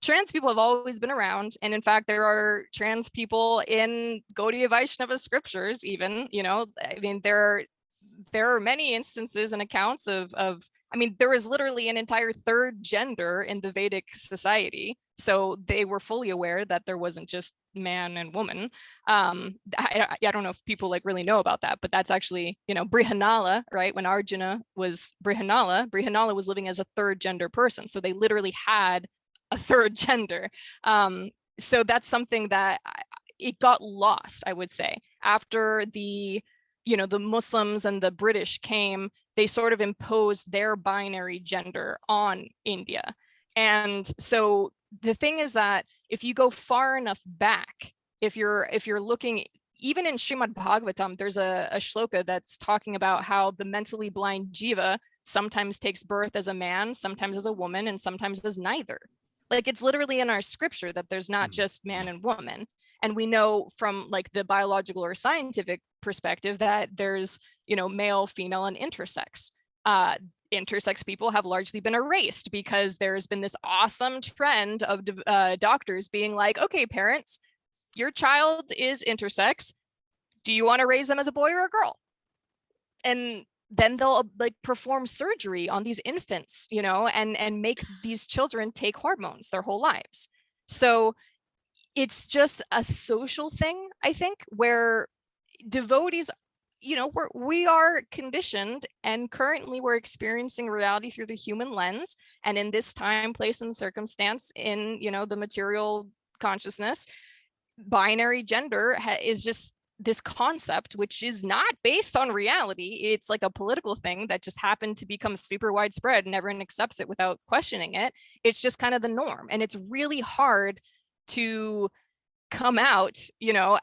trans people have always been around, and in fact there are trans people in Gaudiya Vaishnava scriptures even. I mean, there are many instances and accounts of I mean, there was literally an entire third gender in the Vedic society, so they were fully aware that there wasn't just man and woman. I don't know if people really know about that, but that's actually, Brihanala, right? When Arjuna was Brihanala was living as a third gender person, so they literally had a third gender. So that's something that it got lost, I would say, after the Muslims and the British came. They sort of imposed their binary gender on India. And so the thing is that if you go far enough back, if you're looking, even in Srimad Bhagavatam, there's a shloka that's talking about how the mentally blind jiva sometimes takes birth as a man, sometimes as a woman, and sometimes as neither. Like, it's literally in our scripture that there's not just man and woman. And we know from like the biological or scientific perspective that there's, male, female, and intersex. Intersex people have largely been erased because there's been this awesome trend of doctors being like, okay, parents, your child is intersex. Do you want to raise them as a boy or a girl? And then they'll like perform surgery on these infants, and make these children take hormones their whole lives. So it's just a social thing, I think, where devotees, we are conditioned, and currently we're experiencing reality through the human lens. And in this time, place, and circumstance in, the material consciousness, binary gender is just this concept, which is not based on reality. It's like a political thing that just happened to become super widespread and everyone accepts it without questioning it. It's just kind of the norm. And it's really hard to come out,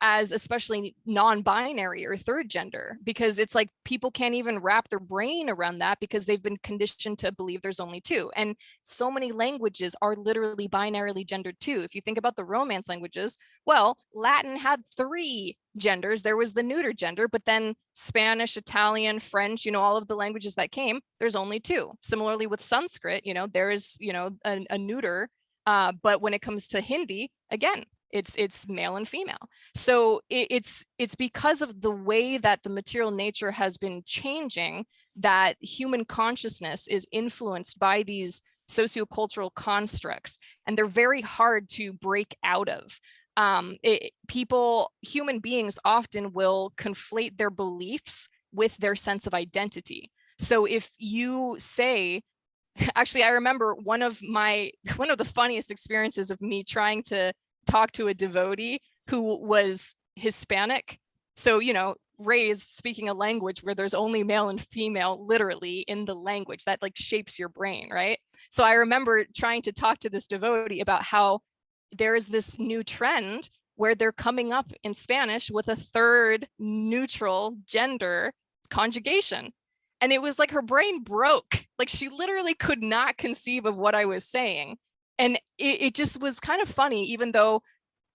as especially non-binary or third gender, because it's like people can't even wrap their brain around that because they've been conditioned to believe there's only two. And so many languages are literally binarily gendered too. If you think about the Romance languages, well, Latin had 3 genders. There was the neuter gender, but then Spanish, Italian, French, all of the languages that came, there's only 2. Similarly with Sanskrit, there is, a neuter, but when it comes to Hindi, again, it's male and female. So it's because of the way that the material nature has been changing that human consciousness is influenced by these sociocultural constructs, and they're very hard to break out of. Human beings often will conflate their beliefs with their sense of identity. So if you say, actually, I remember one of the funniest experiences of me trying to talk to a devotee who was Hispanic. So, raised speaking a language where there's only male and female literally in the language that like shapes your brain, right? So I remember trying to talk to this devotee about how there is this new trend where they're coming up in Spanish with a third neutral gender conjugation. And it was like her brain broke. Like, she literally could not conceive of what I was saying. And it just was kind of funny, even though,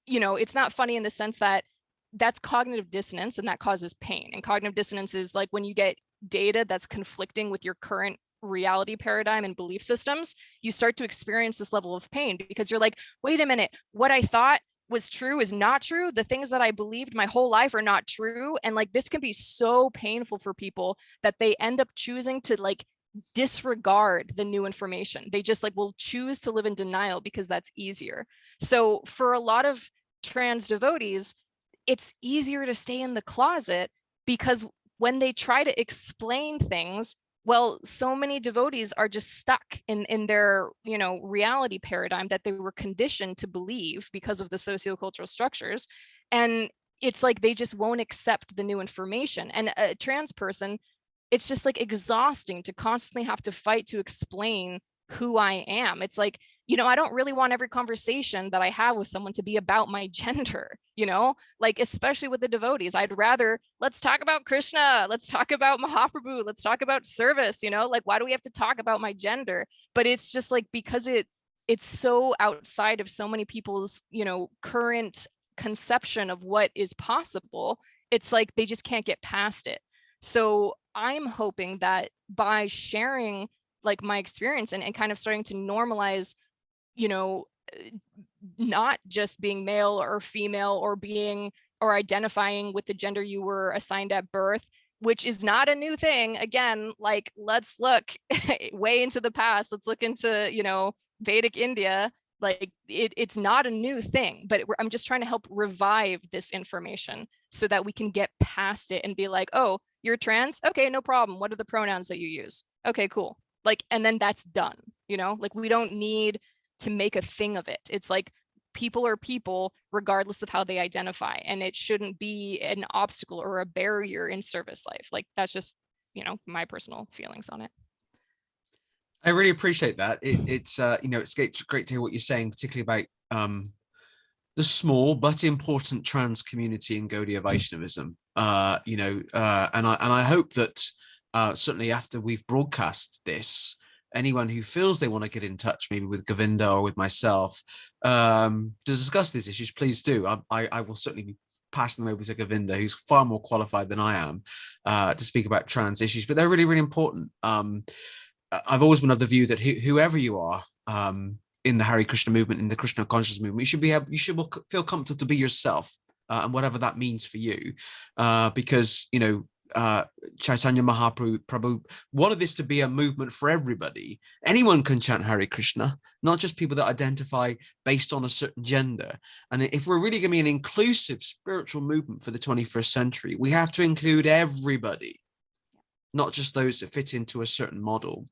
it's not funny in the sense that that's cognitive dissonance and that causes pain. And cognitive dissonance is like when you get data that's conflicting with your current reality paradigm and belief systems, you start to experience this level of pain because you're like, wait a minute, what I thought was true is not true. The things that I believed my whole life are not true. And like, this can be so painful for people that they end up choosing to like disregard the new information. They just like will choose to live in denial because that's easier. So for a lot of trans devotees, it's easier to stay in the closet because when they try to explain things, well, so many devotees are just stuck in their, reality paradigm that they were conditioned to believe because of the sociocultural structures. And it's like they just won't accept the new information. And a trans person, it's just like exhausting to constantly have to fight to explain who I am. It's like, I don't really want every conversation that I have with someone to be about my gender, like, especially with the devotees. I'd rather, let's talk about Krishna, let's talk about Mahaprabhu, let's talk about service, like, why do we have to talk about my gender? But it's just like, because it's so outside of so many people's, current conception of what is possible, it's like they just can't get past it. So I'm hoping that by sharing like my experience and kind of starting to normalize, not just being male or female or being or identifying with the gender you were assigned at birth, which is not a new thing. Again, like, let's look way into the past. Let's look into, Vedic India. Like, it's not a new thing, but I'm just trying to help revive this information so that we can get past it and be like, oh, you're trans? Okay, no problem. What are the pronouns that you use? Okay, cool. Like, and then that's done, like, we don't need to make a thing of it. It's like, people are people regardless of how they identify, and it shouldn't be an obstacle or a barrier in service life. Like, that's just, my personal feelings on it. I really appreciate that. It's it's great to hear what you're saying, particularly about the small but important trans community in Gaudiya Vaishnavism. And I hope that certainly after we've broadcast this, anyone who feels they want to get in touch, maybe with Govinda or with myself, to discuss these issues, please do. I will certainly be passing them over to Govinda, who's far more qualified than I am to speak about trans issues, but they're really, really important. I've always been of the view that whoever you are, in the Hare Krishna movement, in the Krishna conscious movement, you should feel comfortable to be yourself, and whatever that means for you, because Chaitanya Mahaprabhu wanted this to be a movement for everybody. Anyone can chant Hare Krishna, not just people that identify based on a certain gender. And if we're really going to be an inclusive spiritual movement for the 21st century, we have to include everybody, not just those that fit into a certain model.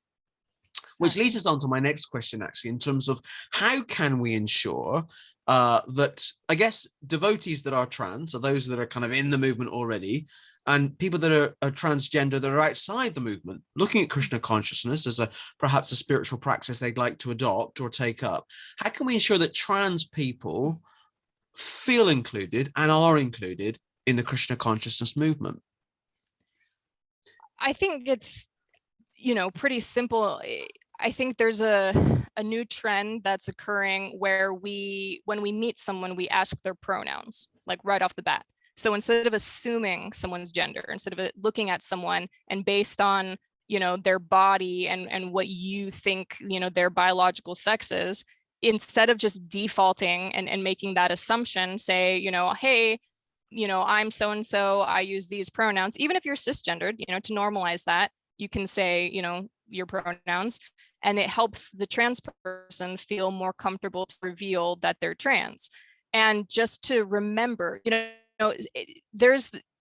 Which leads us on to my next question, actually, in terms of how can we ensure that, I guess, devotees that are trans, or those that are kind of in the movement already, and people that are transgender that are outside the movement, looking at Krishna consciousness as perhaps a spiritual practice they'd like to adopt or take up, how can we ensure that trans people feel included and are included in the Krishna consciousness movement? I think it's, pretty simple. I think there's a new trend that's occurring where when we meet someone, we ask their pronouns, like right off the bat. So instead of assuming someone's gender, instead of looking at someone and based on, their body and what you think, their biological sex is, instead of just defaulting and making that assumption, say, hey, I'm so-and-so, I use these pronouns, even if you're cisgendered, to normalize that, you can say, your pronouns, and it helps the trans person feel more comfortable to reveal that they're trans. And just to remember,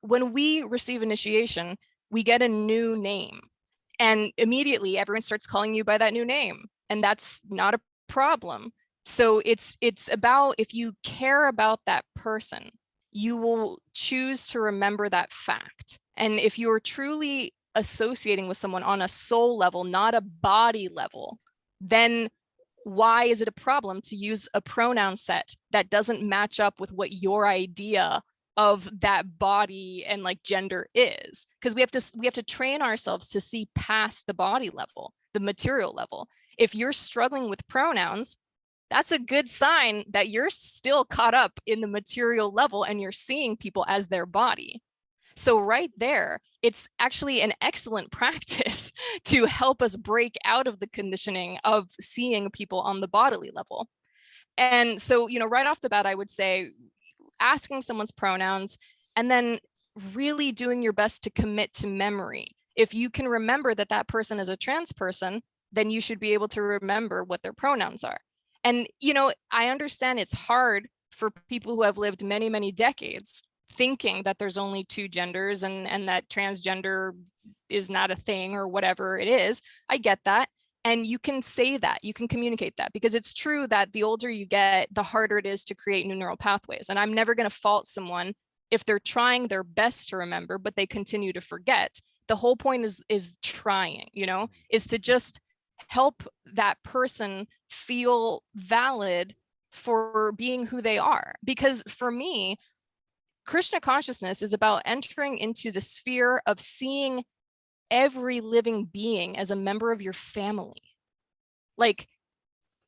when we receive initiation, we get a new name, and immediately everyone starts calling you by that new name, and that's not a problem. So it's about, if you care about that person, you will choose to remember that fact. And if you are truly associating with someone on a soul level, not a body level, then why is it a problem to use a pronoun set that doesn't match up with what your idea of that body and like gender is? Because we have to train ourselves to see past the body level, the material level. If you're struggling with pronouns, that's a good sign that you're still caught up in the material level and you're seeing people as their body. So right there, it's actually an excellent practice to help us break out of the conditioning of seeing people on the bodily level. And so, right off the bat, I would say asking someone's pronouns and then really doing your best to commit to memory. If you can remember that that person is a trans person, then you should be able to remember what their pronouns are. And, I understand it's hard for people who have lived many, many decades thinking that there's only two genders and that transgender is not a thing or whatever it is. I get that. And you can say that, you can communicate that, because it's true that the older you get, the harder it is to create new neural pathways. And I'm never going to fault someone if they're trying their best to remember, but they continue to forget. The whole point is trying, is to just help that person feel valid for being who they are. Because for me, Krishna consciousness is about entering into the sphere of seeing every living being as a member of your family. Like,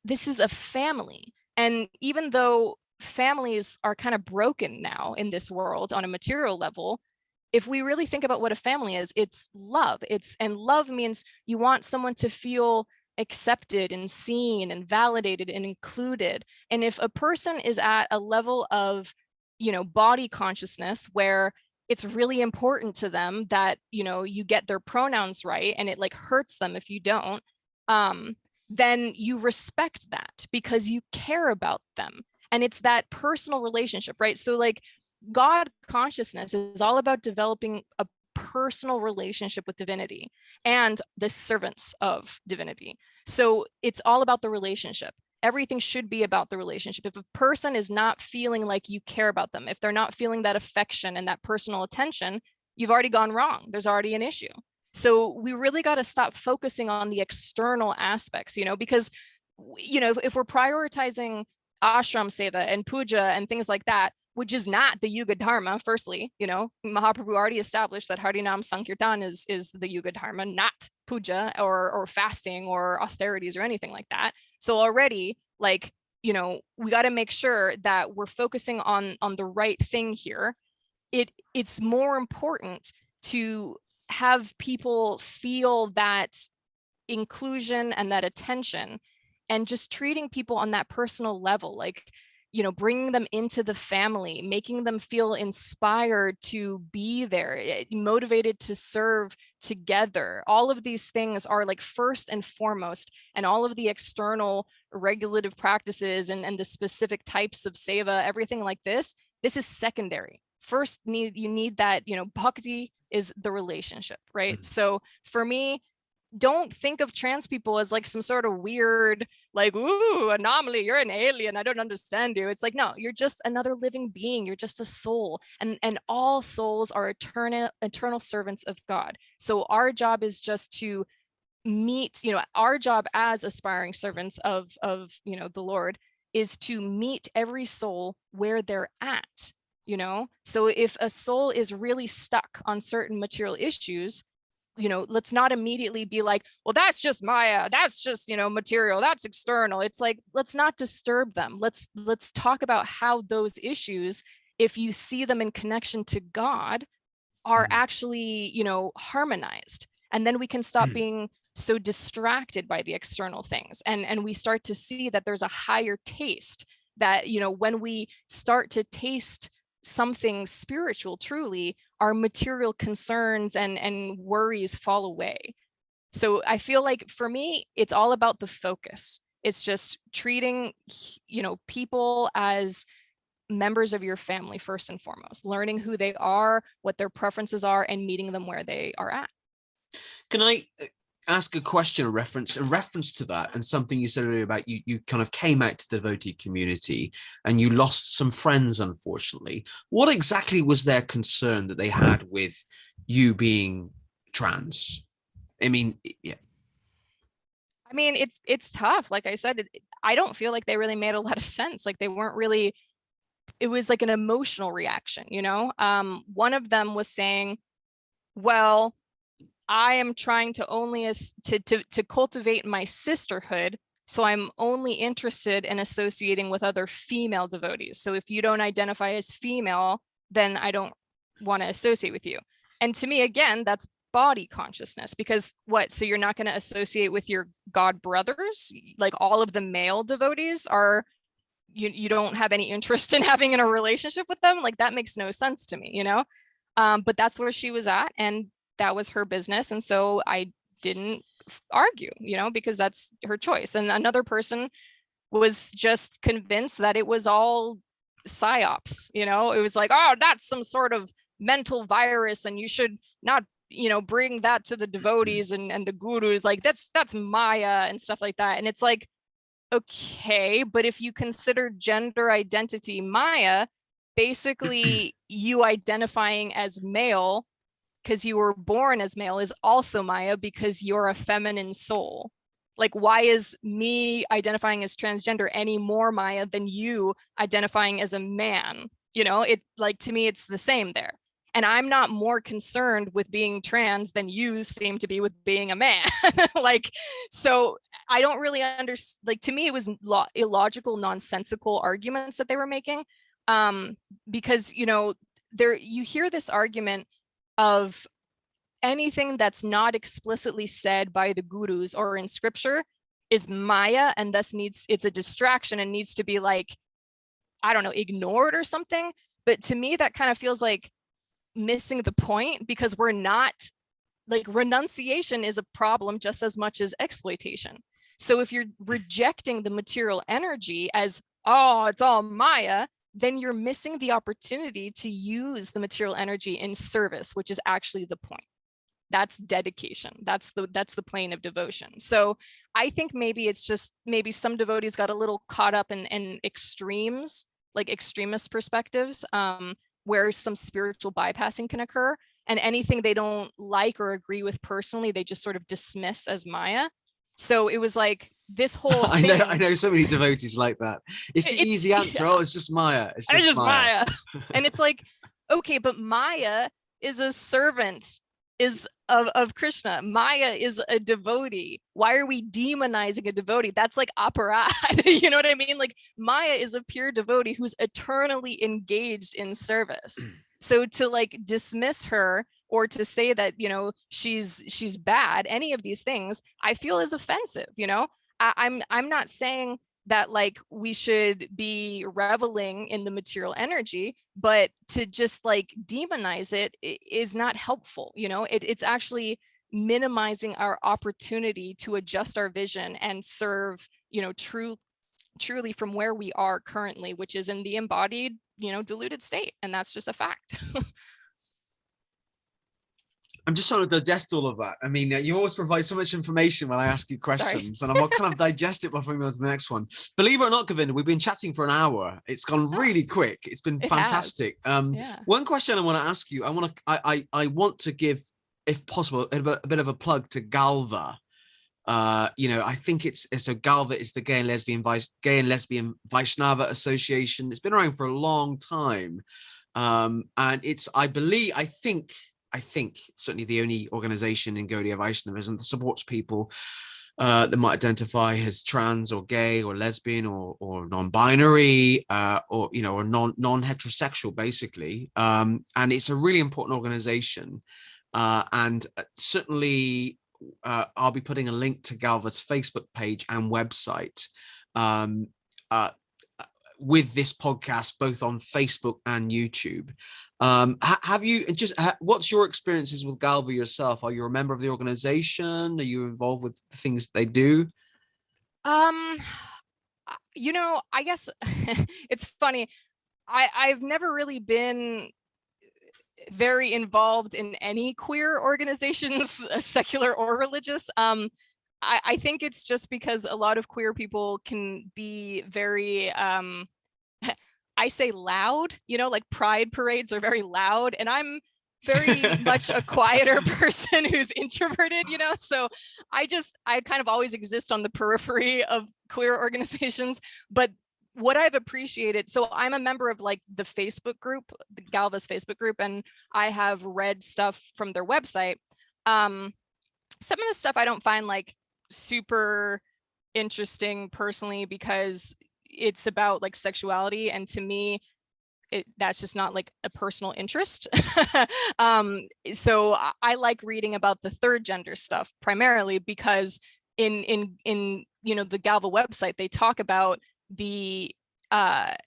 this is a family. And even though families are kind of broken now in this world on a material level, if we really think about what a family is, it's love. And love means you want someone to feel accepted and seen and validated and included. And if a person is at a level of, body consciousness where it's really important to them that, you get their pronouns right, and it like hurts them if you don't, then you respect that because you care about them. And it's that personal relationship, right? So like God consciousness is all about developing a personal relationship with divinity and the servants of divinity. So it's all about the relationship. Everything should be about the relationship. If a person is not feeling like you care about them, if they're not feeling that affection and that personal attention, you've already gone wrong. There's already an issue. So we really got to stop focusing on the external aspects, because, if we're prioritizing ashram seva and puja and things like that, which is not the Yuga Dharma. Firstly, Mahaprabhu already established that Harinam Sankirtan is the Yuga Dharma, not puja or fasting or austerities or anything like that. So already, like, we got to make sure that we're focusing on the right thing here. It's more important to have people feel that inclusion and that attention, and just treating people on that personal level, like, bringing them into the family, making them feel inspired to be there, motivated to serve together. All of these things are like first and foremost, and all of the external regulative practices and the specific types of seva, everything like this is secondary. First, you need that, bhakti is the relationship, right? Mhm. So for me, don't think of trans people as like some sort of weird, like, ooh, anomaly, you're an alien, I don't understand you. It's like, no, you're just another living being, you're just a soul, and all souls are eternal servants of God. So our job is just to meet, our job as aspiring servants of the Lord is to meet every soul where they're at. So if a soul is really stuck on certain material issues, let's not immediately be like, well, that's just Maya, that's just, material, that's external. It's like, let's not disturb them. Let's talk about how those issues, if you see them in connection to God, are actually, harmonized. And then we can stop being so distracted by the external things. And we start to see that there's a higher taste, that, when we start to taste something spiritual truly, our material concerns and worries fall away. So I feel like for me, it's all about the focus. It's just treating, people as members of your family first and foremost, learning who they are, what their preferences are, and meeting them where they are at. Can I ask a question in reference to that, and something you said earlier about you kind of came out to the devotee community and you lost some friends, unfortunately. What exactly was their concern that they had with you being trans? I mean, yeah. I mean, it's tough. Like I said, I don't feel like they really made a lot of sense. Like they weren't really, it was like an emotional reaction, one of them was saying, well, I am trying to only to cultivate my sisterhood. So I'm only interested in associating with other female devotees. So if you don't identify as female, then I don't want to associate with you. And to me, again, that's body consciousness, because so you're not going to associate with your God brothers? Like all of the male devotees are, you don't have any interest in having a relationship with them? Like that makes no sense to me, but that's where she was at, and that was her business. And so I didn't argue, because that's her choice. And another person was just convinced that it was all psyops, it was like, oh, that's some sort of mental virus and you should not, bring that to the devotees and the gurus. Like that's Maya and stuff like that. And it's like, okay, but if you consider gender identity Maya, basically you identifying as male because you were born as male is also Maya, because you're a feminine soul. Like, why is me identifying as transgender any more Maya than you identifying as a man? It, like, to me, it's the same there. And I'm not more concerned with being trans than you seem to be with being a man. Like, so I don't really understand. Like, to me, it was illogical, nonsensical arguments that they were making. Because, you hear this argument of anything that's not explicitly said by the gurus or in scripture is Maya, and thus it's a distraction and needs to be, like, I don't know, ignored or something. But to me, that kind of feels like missing the point, because we're not, like, renunciation is a problem just as much as exploitation. So if you're rejecting the material energy as, oh, it's all Maya, then you're missing the opportunity to use the material energy in service, which is actually the point. That's dedication. That's the plane of devotion. So I think maybe it's just, maybe some devotees got a little caught up in extremes, like extremist perspectives, where some spiritual bypassing can occur, and anything they don't like or agree with personally, they just sort of dismiss as Maya. So it was like, this whole I thing, know so many devotees like that. It's the easy answer. Yeah, Oh, it's just Maya. It's it's just just Maya. Maya. And it's like, okay, but Maya is a servant is of Krishna. Maya is a devotee. Why are we demonizing a devotee? That's like aparad. You know what I mean? Like Maya is a pure devotee who's eternally engaged in service. So to like dismiss her or to say that, you know, she's bad, any of these things, I feel is offensive, you know? I'm not saying that like we should be reveling in the material energy, but to just like demonize it is not helpful. You know, it's actually minimizing our opportunity to adjust our vision and serve, you know, truly from where we are currently, which is in the embodied, you know, diluted state. And that's just a fact. I'm just trying to digest all of that. I mean, you always provide so much information when I ask you questions, and I'm kind of digest it before we go on to the next one. Believe it or not, Govinda, we've been chatting for an hour. It's gone really quick. It's been fantastic. Yeah. One question I want to ask you, I want to give, if possible, a bit of a plug to Galva. You know, I think it's so Galva is the Gay and Lesbian Vaishnava Association. It's been around for a long time, and it's I think certainly the only organization in Gaudiya Vaishnavism that supports people that might identify as trans or gay or lesbian or non-binary or you know or non-heterosexual basically, and it's a really important organization, and certainly I'll be putting a link to Galva's Facebook page and website um, uh, with this podcast, both on Facebook and YouTube. Have you what's your experiences with Galva yourself? Are you a member of the organization? Are you involved with the things they do? You know, I guess it's funny. I've never really been very involved in any queer organizations, secular or religious. I think it's just because a lot of queer people can be very I say loud, you know, like pride parades are very loud, and I'm very much a quieter person who's introverted, you know, so I kind of always exist on the periphery of queer organizations. But what I've appreciated, so I'm a member of like the Facebook group, the Galva's Facebook group, and I have read stuff from their website. Some of the stuff I don't find like super interesting personally, because it's about like sexuality, and to me that's just not like a personal interest. So I like reading about the third gender stuff primarily because in you know the Galva website they talk about the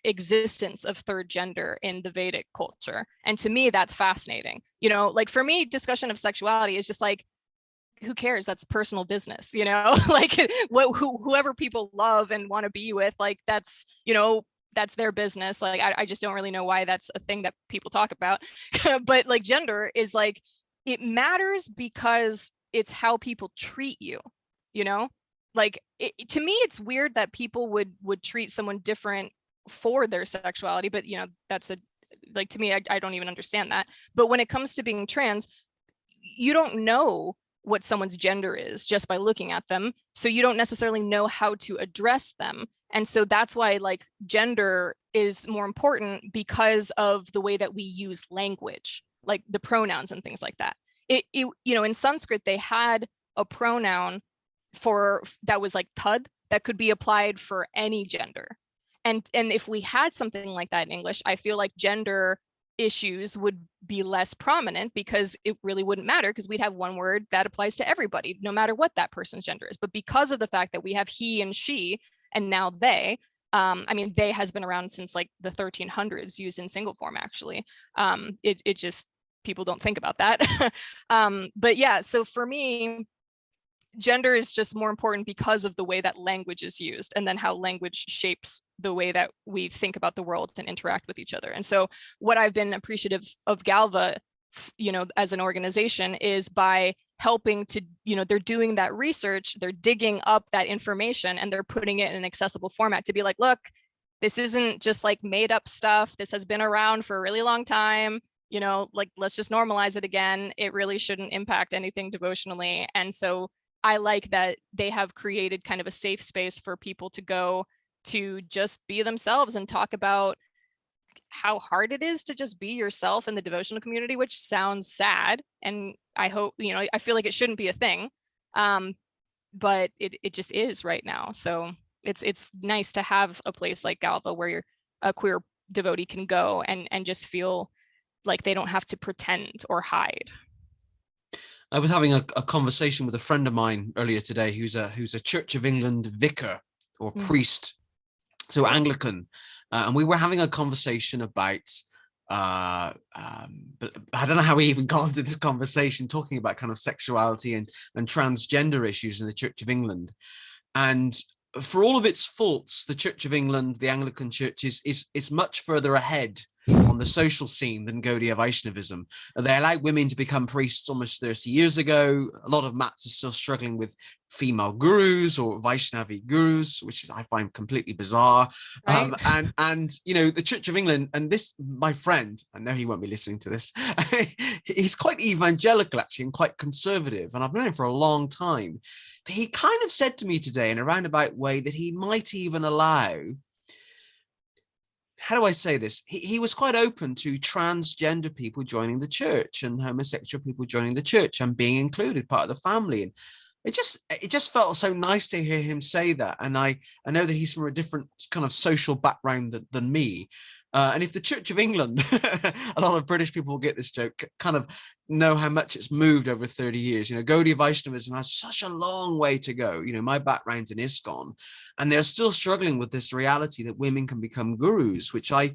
existence of third gender in the Vedic culture, and to me that's fascinating. You know, like for me, discussion of sexuality is just like, who cares? That's personal business, you know. Like whoever people love and want to be with, like that's, you know, that's their business. Like I just don't really know why that's a thing that people talk about. But like gender is like, it matters because it's how people treat you, you know. Like to me it's weird that people would treat someone different for their sexuality, but you know, that's a, like to me I don't even understand that. But when it comes to being trans, you don't know what someone's gender is just by looking at them, so you don't necessarily know how to address them. And so that's why like gender is more important, because of the way that we use language, like the pronouns and things like that. It you know, in Sanskrit they had a pronoun for that was like tad, that could be applied for any gender. And if we had something like that in English, I feel like gender issues would be less prominent, because it really wouldn't matter, because we'd have one word that applies to everybody no matter what that person's gender is. But because of the fact that we have he and she and now they, I mean they has been around since like the 1300s, used in single form actually. It just, people don't think about that. But yeah, so for me gender is just more important because of the way that language is used, and then how language shapes the way that we think about the world and interact with each other. And so what I've been appreciative of Galva, you know, as an organization, is by helping to, you know, they're doing that research, they're digging up that information, and they're putting it in an accessible format to be like, look, this isn't just like made up stuff. This has been around for a really long time. You know, like let's just normalize it again. It really shouldn't impact anything devotionally. And so I like that they have created kind of a safe space for people to go to just be themselves and talk about how hard it is to just be yourself in the devotional community, which sounds sad. And I hope, I feel like it shouldn't be a thing. But it just is right now. So it's nice to have a place like Galva where a queer devotee can go and just feel like they don't have to pretend or hide. I was having a conversation with a friend of mine earlier today who's a Church of England vicar or priest, so Anglican, and we were having a conversation about but I don't know how we even got into this conversation, talking about kind of sexuality and transgender issues in the Church of England. And for all of its faults, the Church of England, the Anglican Church, is much further ahead on the social scene than Gaudiya Vaishnavism. They allowed women to become priests almost 30 years ago. A lot of mats are still struggling with female gurus or Vaishnavi gurus, which I find completely bizarre. Right? And the Church of England, and this, my friend, I know he won't be listening to this, he's quite evangelical actually and quite conservative, and I've known him for a long time. But he kind of said to me today in a roundabout way that he might even allow, how do I say this? He was quite open to transgender people joining the church and homosexual people joining the church and being included, part of the family. And it just felt so nice to hear him say that. And I know that he's from a different kind of social background than me. And if the Church of England, a lot of British people will get this joke, kind of know how much it's moved over 30 years. Gaudiya Vaishnavism has such a long way to go. My background's in ISKCON, and they're still struggling with this reality that women can become gurus, which I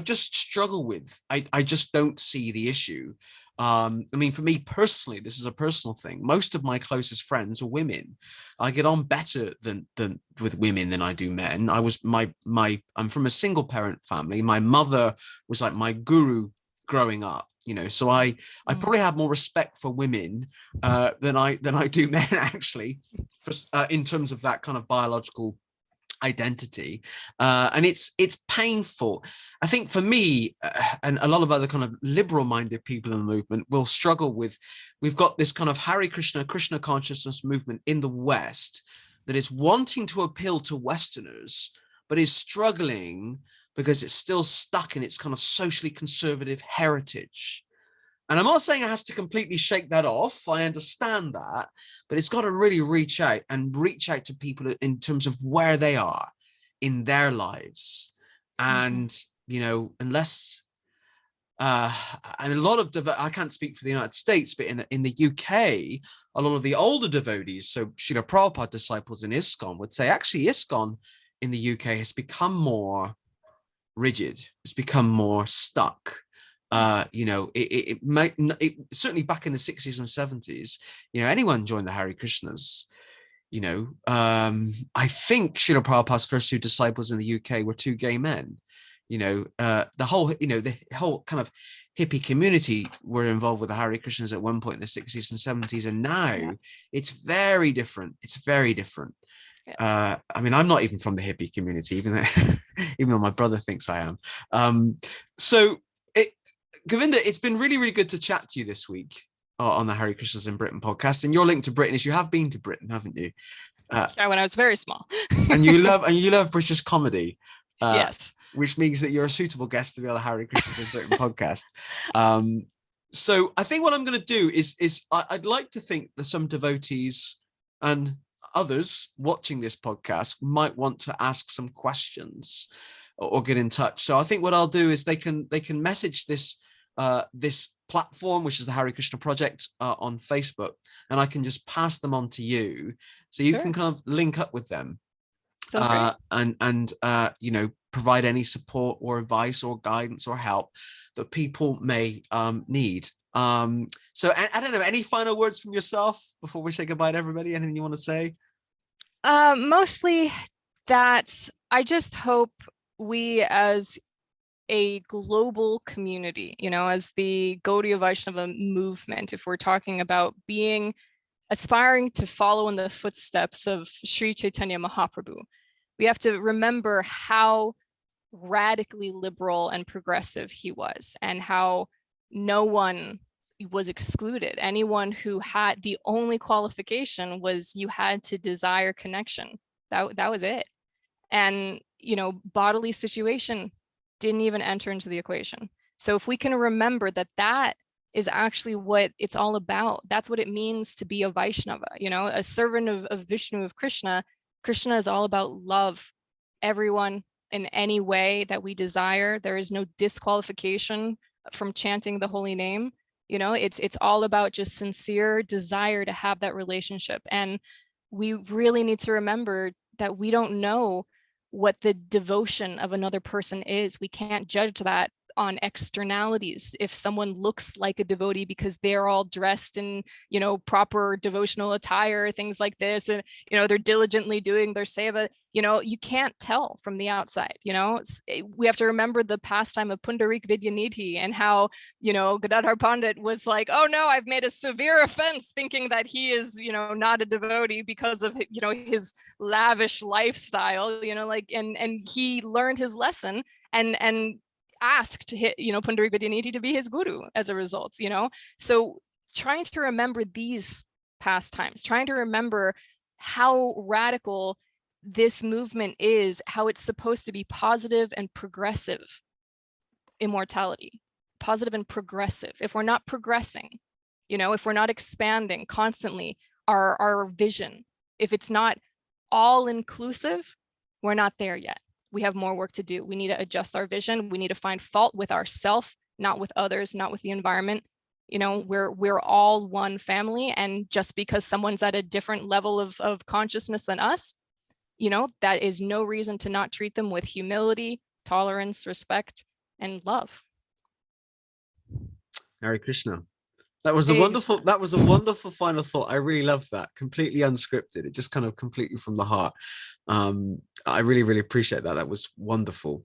just struggle with. I just don't see the issue. For me personally, this is a personal thing. Most of my closest friends are women. I get on better than with women than I do men. I'm from a single parent family. My mother was like my guru growing up, so I probably have more respect for women than I do men actually, in terms of that kind of biological identity, and it's painful. I think for me, and a lot of other kind of liberal-minded people in the movement will struggle with, we've got this kind of Hare Krishna, Krishna consciousness movement in the West that is wanting to appeal to Westerners, but is struggling because it's still stuck in its kind of socially conservative heritage. And I'm not saying it has to completely shake that off. I understand that, but it's got to really reach out to people in terms of where they are in their lives. And, unless, and a lot of, I can't speak for the United States, but in the UK, a lot of the older devotees, so Srila Prabhupada disciples in ISKCON would say, actually, ISKCON in the UK has become more rigid. It's become more stuck. It might, certainly back in the 60s and 70s, anyone joined the Hare Krishnas. I think Srila Prabhupada's first two disciples in the UK were two gay men. The whole kind of hippie community were involved with the Hare Krishnas at one point in the 60s and 70s, and now it's very different. It's very different. I'm not even from the hippie community, even though my brother thinks I am. Govinda, it's been really, really good to chat to you this week on the Hare Krishnas in Britain podcast. And your link to Britain is you have been to Britain, haven't you? When I was very small. and you love British comedy. Yes. Which means that you're a suitable guest to be on the Hare Krishnas in Britain podcast. So I think what I'm going to do is I'd like to think that some devotees and others watching this podcast might want to ask some questions or get in touch. So I think what I'll do is they can message this platform, which is the Hare Krishna Project on Facebook, and I can just pass them on to you, so you can kind of link up with them. And provide any support or advice or guidance or help that people may need. So I don't know, any final words from yourself before we say goodbye to everybody? Anything you want to say? Mostly that I just hope we as a global community, as the Gaudiya Vaishnava movement, if we're talking about aspiring to follow in the footsteps of Sri Chaitanya Mahaprabhu, we have to remember how radically liberal and progressive he was, and how no one was excluded. Anyone who had, the only qualification was you had to desire connection. That was it. And, you know, bodily situation didn't even enter into the equation. So if we can remember that that is actually what it's all about, that's what it means to be a Vaishnava, you know, a servant of Vishnu, of Krishna. Krishna is all about love, everyone in any way that we desire. There is no disqualification from chanting the holy name. You know, it's all about just sincere desire to have that relationship. And we really need to remember that we don't know what the devotion of another person is. We can't judge that on externalities. If someone looks like a devotee because they're all dressed in, you know, proper devotional attire, things like this, and, you know, they're diligently doing their seva, you know, you can't tell from the outside. You know, we have to remember the pastime of Pundarik Vidyanidhi and how, you know, Gadadhar Pandit was like, oh no, I've made a severe offense thinking that he is, you know, not a devotee because of, you know, his lavish lifestyle, you know, like, and he learned his lesson and asked, you know, Pundarik Vidyanidhi to be his guru as a result, you know. So trying to remember these pastimes, trying to remember how radical this movement is, how it's supposed to be positive and progressive immortality, positive and progressive. If we're not progressing, you know, if we're not expanding constantly our vision, if it's not all inclusive, we're not there yet. We have more work to do. We need to adjust our vision. We need to find fault with ourselves, not with others, not with the environment. You know, we're all one family. And just because someone's at a different level of consciousness than us, you know, that is no reason to not treat them with humility, tolerance, respect, and love. Hare Krishna. That was Hare Krishna. that was a wonderful final thought. I really love that. Completely unscripted. It just kind of completely from the heart. I really, really appreciate that. That was wonderful.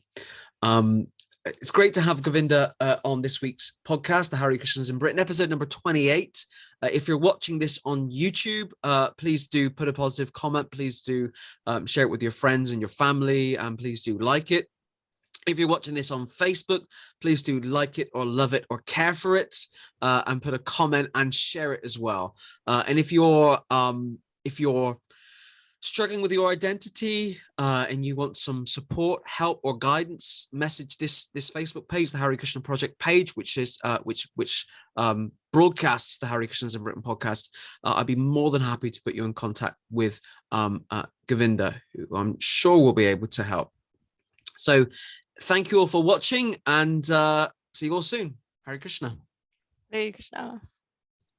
It's great to have Govinda on this week's podcast, the Hare Krishnas in Britain, episode number 28. If you're watching this on YouTube, please do put a positive comment. Please do share it with your friends and your family, and please do like it. If you're watching this on Facebook, please do like it or love it or care for it, and put a comment and share it as well. And if you're struggling with your identity and you want some support, help, or guidance, message this Facebook page, the Hare Krishna Project page, which is broadcasts the Hare Krishnas in Britain podcast. I'd be more than happy to put you in contact with Govinda, who I'm sure will be able to help. So thank you all for watching, and see you all soon. Hare Krishna. Hare Krishna.